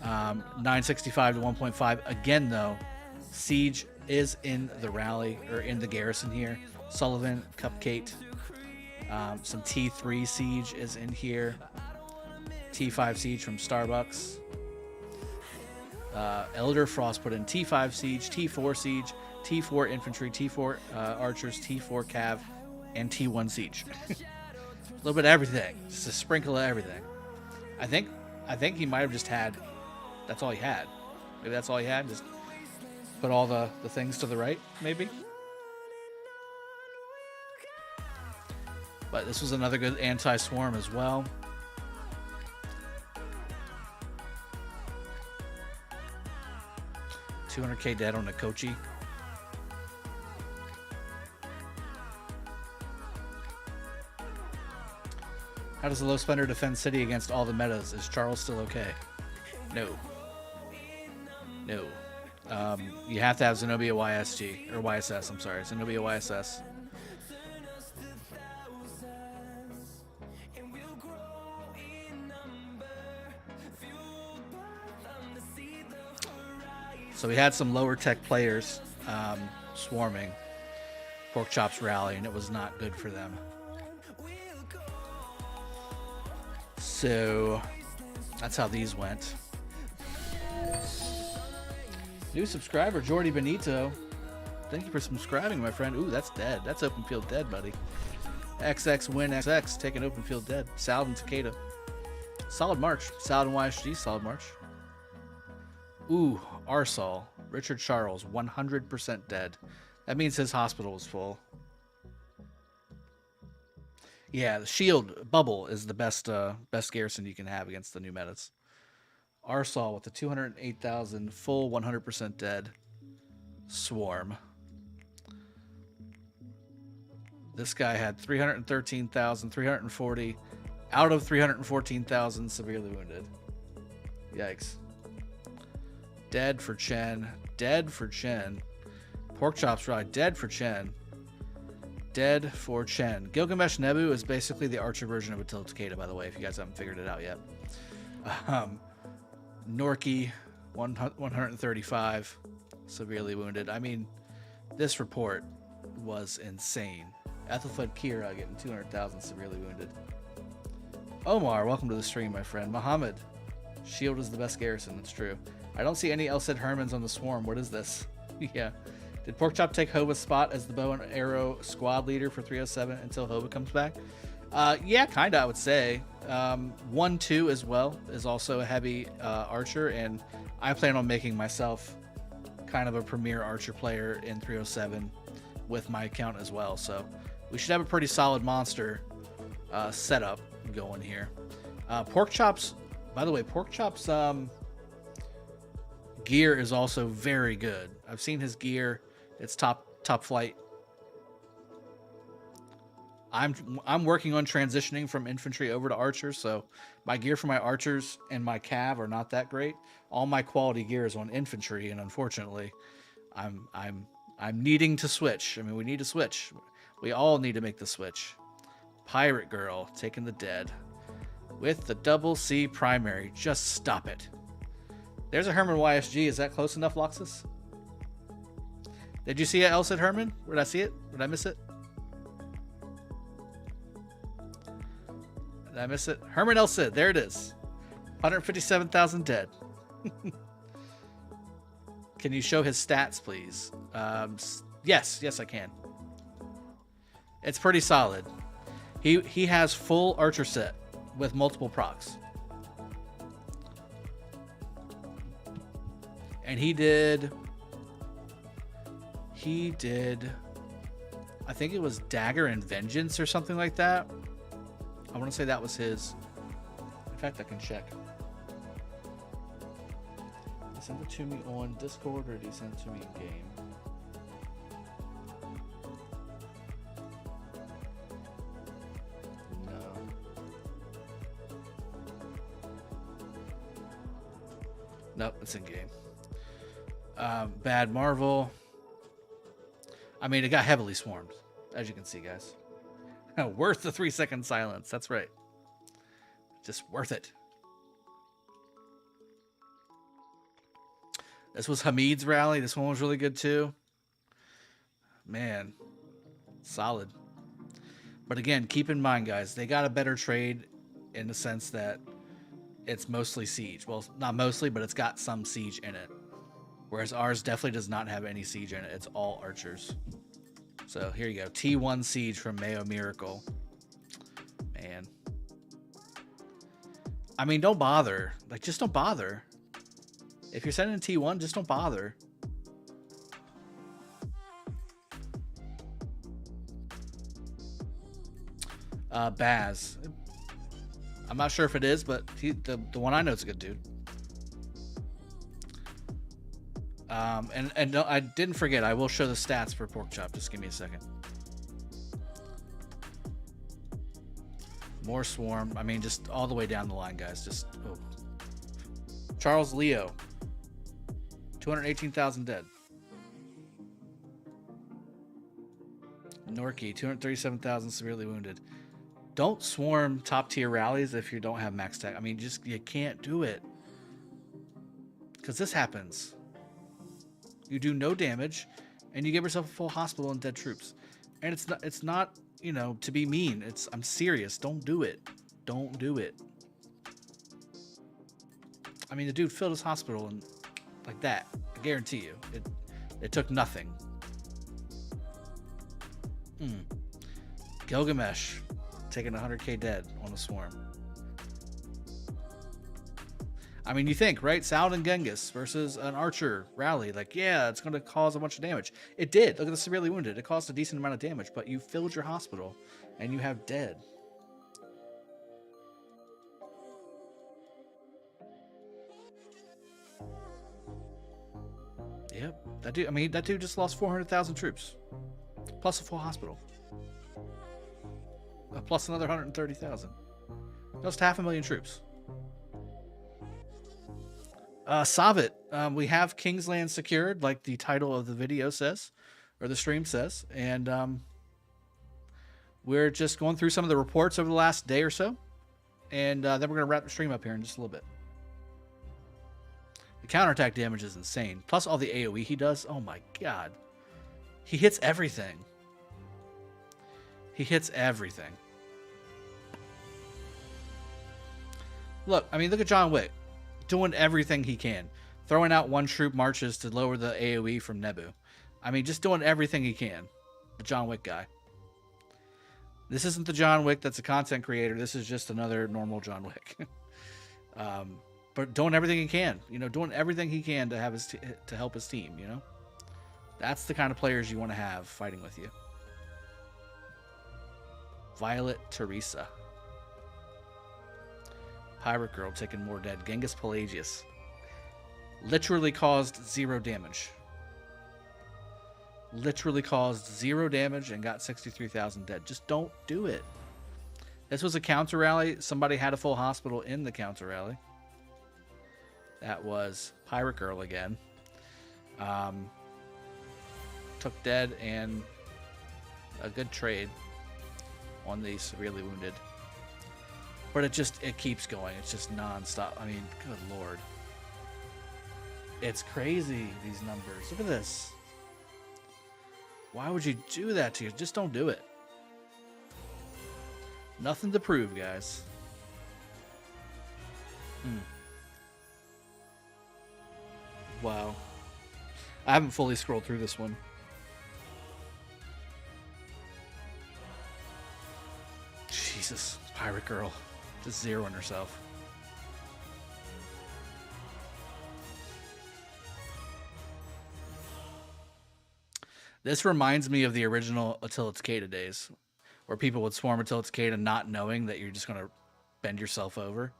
965 to 1.5. Again, though, siege is in the rally or in the garrison here. Sullivan, Cupcake, some T3 siege is in here. T5 siege from Starbucks. Elder Frost put in T5 siege, T4 siege, T4 infantry, T4 archers, T4 cav, and T1 siege. A little bit of everything, just a sprinkle of everything. I think he might have just had. That's all he had. Maybe that's all he had. Just put all the things to the right, maybe. But this was another good anti-swarm as well. $200K dead on Nikochi. How does the low spender defend city against all the metas? Is Charles still okay? No. No. You have to have Zenobia YSG, or YSS, I'm sorry. Zenobia YSS. So we had some lower tech players swarming Pork Chops Rally, and it was not good for them. So that's how these went. New subscriber, Jordy Benito. Thank you for subscribing, my friend. Ooh, that's dead. That's open field dead, buddy. XX win XX, taking open field dead. Salad and Takeda. Solid march. Salad and YSG, solid march. Ooh, Arsal, Richard Charles, 100% dead. That means his hospital was full. Yeah, the shield bubble is the best garrison you can have against the new metas. Arsal with the 208,000 full 100% dead swarm. This guy had 313,000, 340 out of 314,000 severely wounded. Yikes. Dead for Chen. Dead for Chen. Pork Chops Ride. Dead for Chen. Dead for Chen. Gilgamesh Nebu is basically the archer version of Attila Takeda, by the way, if you guys haven't figured it out yet. Norki, 135, severely wounded. I mean, this report was insane. Ethelfled Kira getting 200,000 severely wounded. Omar, welcome to the stream, my friend. Muhammad, shield is the best garrison. That's true. I don't see any Elsid Hermans on the swarm. What is this? Yeah. Did Porkchop take Hova's spot as the bow and arrow squad leader for 307 until Hova comes back? Yeah, kind of, I would say. 1-2 as well is also a heavy archer, and I plan on making myself kind of a premier archer player in 307 with my account as well. So we should have a pretty solid monster setup going here. Porkchop's, by the way, Porkchop's gear is also very good. I've seen his gear. It's top flight. I'm working on transitioning from infantry over to archers, so my gear for my archers and my cav are not that great. All my quality gear is on infantry, and unfortunately, I'm needing to switch. I mean, we need to switch. We all need to make the switch. Pirate Girl taking the dead with the double C primary. Just stop it. There's a Herman YSG. Is that close enough, Loxus? Did you see it, Elsid Herman? Did I see it? Did I miss it? Did I miss it? Herman Elsid. There it is. 157,000 dead. Can you show his stats, please? Yes, I can. It's pretty solid. He has full archer set with multiple procs. And he did, I think it was Dagger and Vengeance or something like that. I want to say that was his. In fact, I can check. you send it to me on Discord or do you send it to me in game? No. Nope, it's in game. Bad Marvel. I mean, it got heavily swarmed, as you can see, guys. Worth the 3-second silence. That's right. Just worth it. This was Hamid's rally. This one was really good too. Man, solid. But again, keep in mind, guys, they got a better trade in the sense that it's mostly siege. Well, not mostly, but it's got some siege in it. Whereas ours definitely does not have any siege in it. It's all archers. So here you go. T1 siege from Mayo Miracle. Man. I mean, don't bother. Like, just don't bother. If you're sending T1, just don't bother. Baz. I'm not sure if it is, but the one I know is a good dude. And no, I didn't forget. I will show the stats for Pork Chop. Just give me a second. More swarm. I mean, just all the way down the line, guys. Just Charles Leo. 218,000 dead. Norky, 237,000 severely wounded. Don't swarm top tier rallies if you don't have max tech. I mean, you can't do it. Because this happens. You do no damage, and you give yourself a full hospital and dead troops. And it's not, you know, to be mean. I'm serious. Don't do it. Don't do it. I mean, the dude filled his hospital and like that. I guarantee you. It took nothing. Gilgamesh taking 100k dead on a swarm. I mean, you think, right? Saladin Genghis versus an archer rally. Like, yeah, it's going to cause a bunch of damage. It did. Look at the severely wounded. It caused a decent amount of damage, but you filled your hospital and you have dead. Yep. That dude just lost 400,000 troops. Plus a full hospital. Plus another 130,000. Just 500,000 troops. Savit, we have Kingsland secured, like the title of the video says, or the stream says, and we're just going through some of the reports over the last day or so, and then we're going to wrap the stream up here in just a little bit. The counterattack damage is insane, plus all the AoE he does. Oh my god. He hits everything. He hits everything. Look, I mean, look at John Wick. Doing everything he can. Throwing out one troop marches to lower the AoE from Nebu. I mean, just doing everything he can. The John Wick guy. This isn't the John Wick that's a content creator. This is just another normal John Wick. But doing everything he can. You know, doing everything he can to have to help his team, you know? That's the kind of players you want to have fighting with you. Violet Teresa. Pirate Girl taking more dead. Genghis Pelagius. Literally caused 0 damage. Literally caused 0 damage and got 63,000 dead. Just don't do it. This was a counter rally. Somebody had a full hospital in the counter rally. That was Pirate Girl again. Took dead and a good trade on the severely wounded. But it keeps going. It's just non-stop. I mean, good lord. It's crazy, these numbers. Look at this. Why would you do that to you? Just don't do it. Nothing to prove, guys. Wow. I haven't fully scrolled through this one. Jesus, Pirate Girl. Just zeroing herself. This reminds me of the original Until It's Kata days, where people would swarm Until It's Kata not knowing that you're just going to bend yourself over.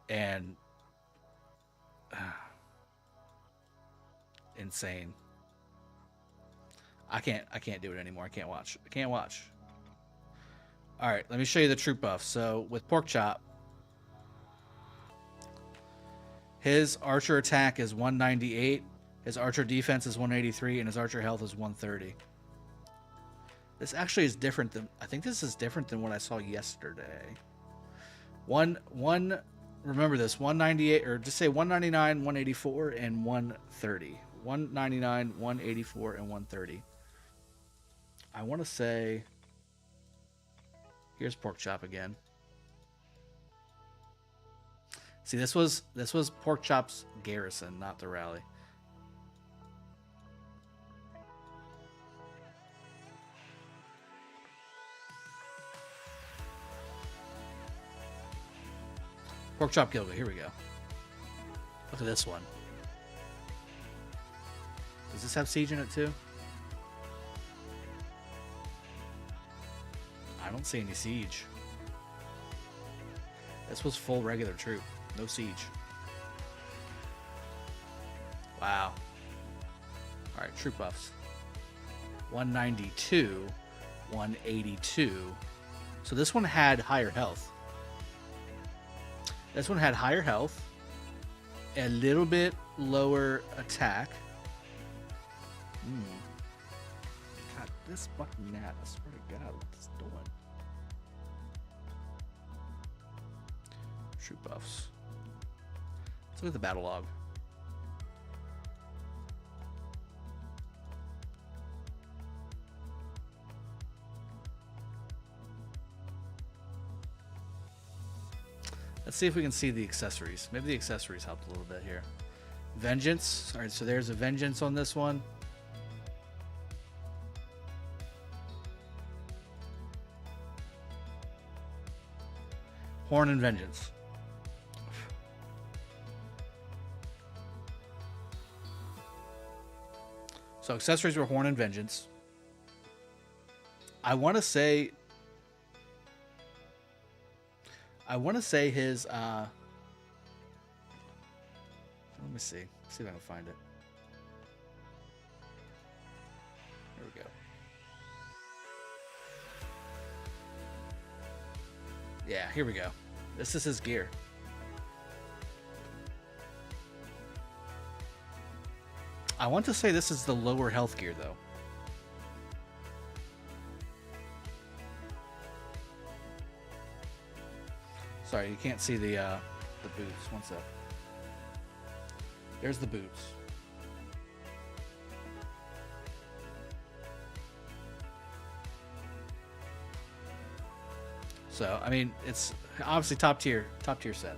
And insane. I can't do it anymore. I can't watch. I can't watch. All right, let me show you the troop buff. So with Pork Chop, his archer attack is 198, his archer defense is 183, and his archer health is 130. This actually is different than, I think this is different than what I saw yesterday. Remember this, 198, or just say 199, 184, and 130. 199, 184, and 130. I want to say, here's Pork Chop again. See, this was Pork Chop's garrison, not the rally. Pork Chop Gilga, here we go. Look at this one. Does this have siege in it too? I don't see any siege. This was full regular troop. No siege. Wow. Alright, troop buffs. 192, 182. So this one had higher health. This one had higher health, a little bit lower attack. God, this fucking gnat, I swear to God, what is doing? Troop buffs. Let's look at the battle log. Let's see if we can see the accessories. Maybe the accessories helped a little bit here. Vengeance. All right, so there's a Vengeance on this one. Horn and Vengeance. So accessories were Horn and Vengeance. I want to say his let me see if I can find it. There we go. Yeah, here we go. This is his gear. I want to say this is the lower health gear though. Sorry, you can't see the boots. One sec. There's the boots. So, I mean, it's obviously top tier set.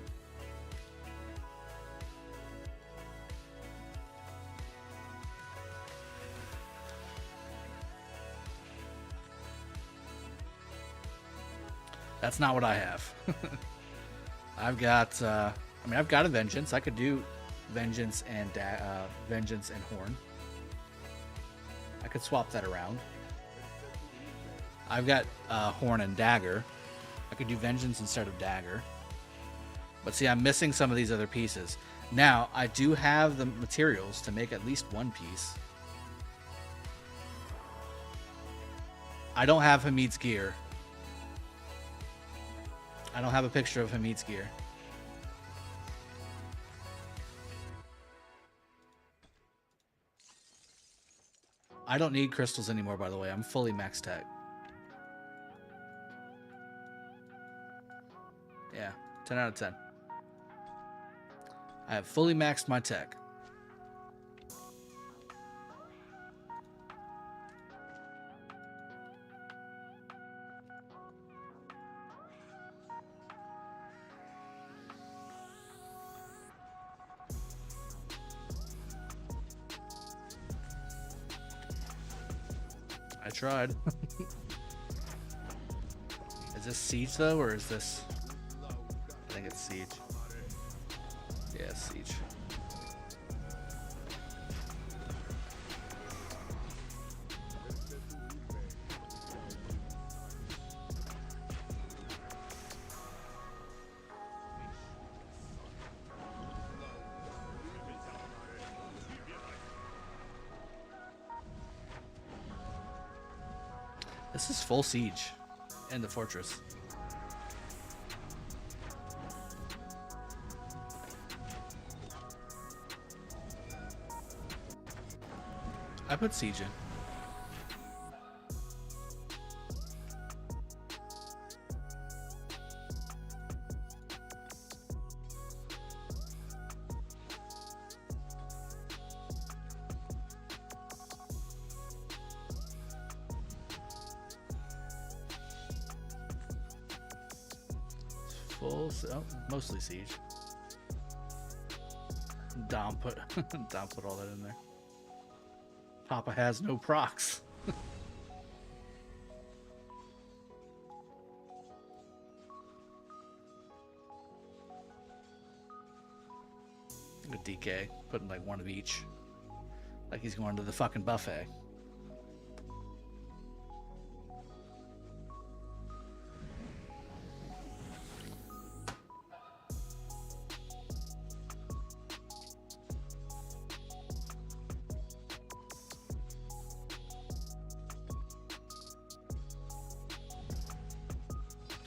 That's not what I have. I've got, I've got a Vengeance. I could do Vengeance and Horn. I could swap that around. I've got Horn and Dagger. I could do Vengeance instead of Dagger. But see, I'm missing some of these other pieces. Now, I do have the materials to make at least one piece. I don't have Hamid's gear. I don't have a picture of Hamid's gear. I don't need crystals anymore, by the way. I'm fully max tech. Yeah, 10 out of 10. I have fully maxed my tech. I tried. Is this Siege though, or is this? I think it's Siege. Yeah, Siege. This is full siege in the fortress. I put siege in. Mostly siege. Dom put all that in there. Papa has no procs. A DK putting like one of each, like he's going to the fucking buffet.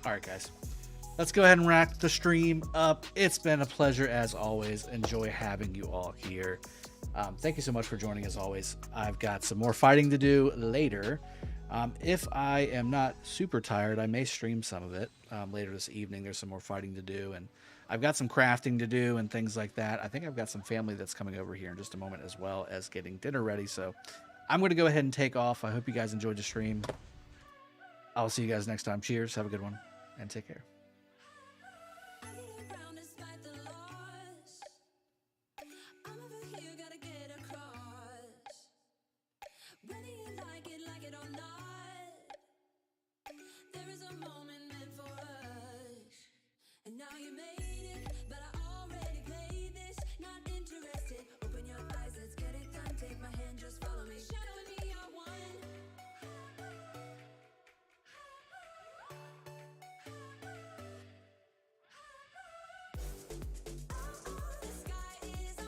All right, guys, let's go ahead and wrap the stream up. It's been a pleasure as always. Enjoy having you all here. Thank you so much for joining as always. I've got some more fighting to do later. If I am not super tired, I may stream some of it later this evening. There's some more fighting to do, and I've got some crafting to do and things like that. I think I've got some family that's coming over here in just a moment, as well as getting dinner ready. So I'm going to go ahead and take off. I hope you guys enjoyed the stream. I'll see you guys next time. Cheers. Have a good one, and take care.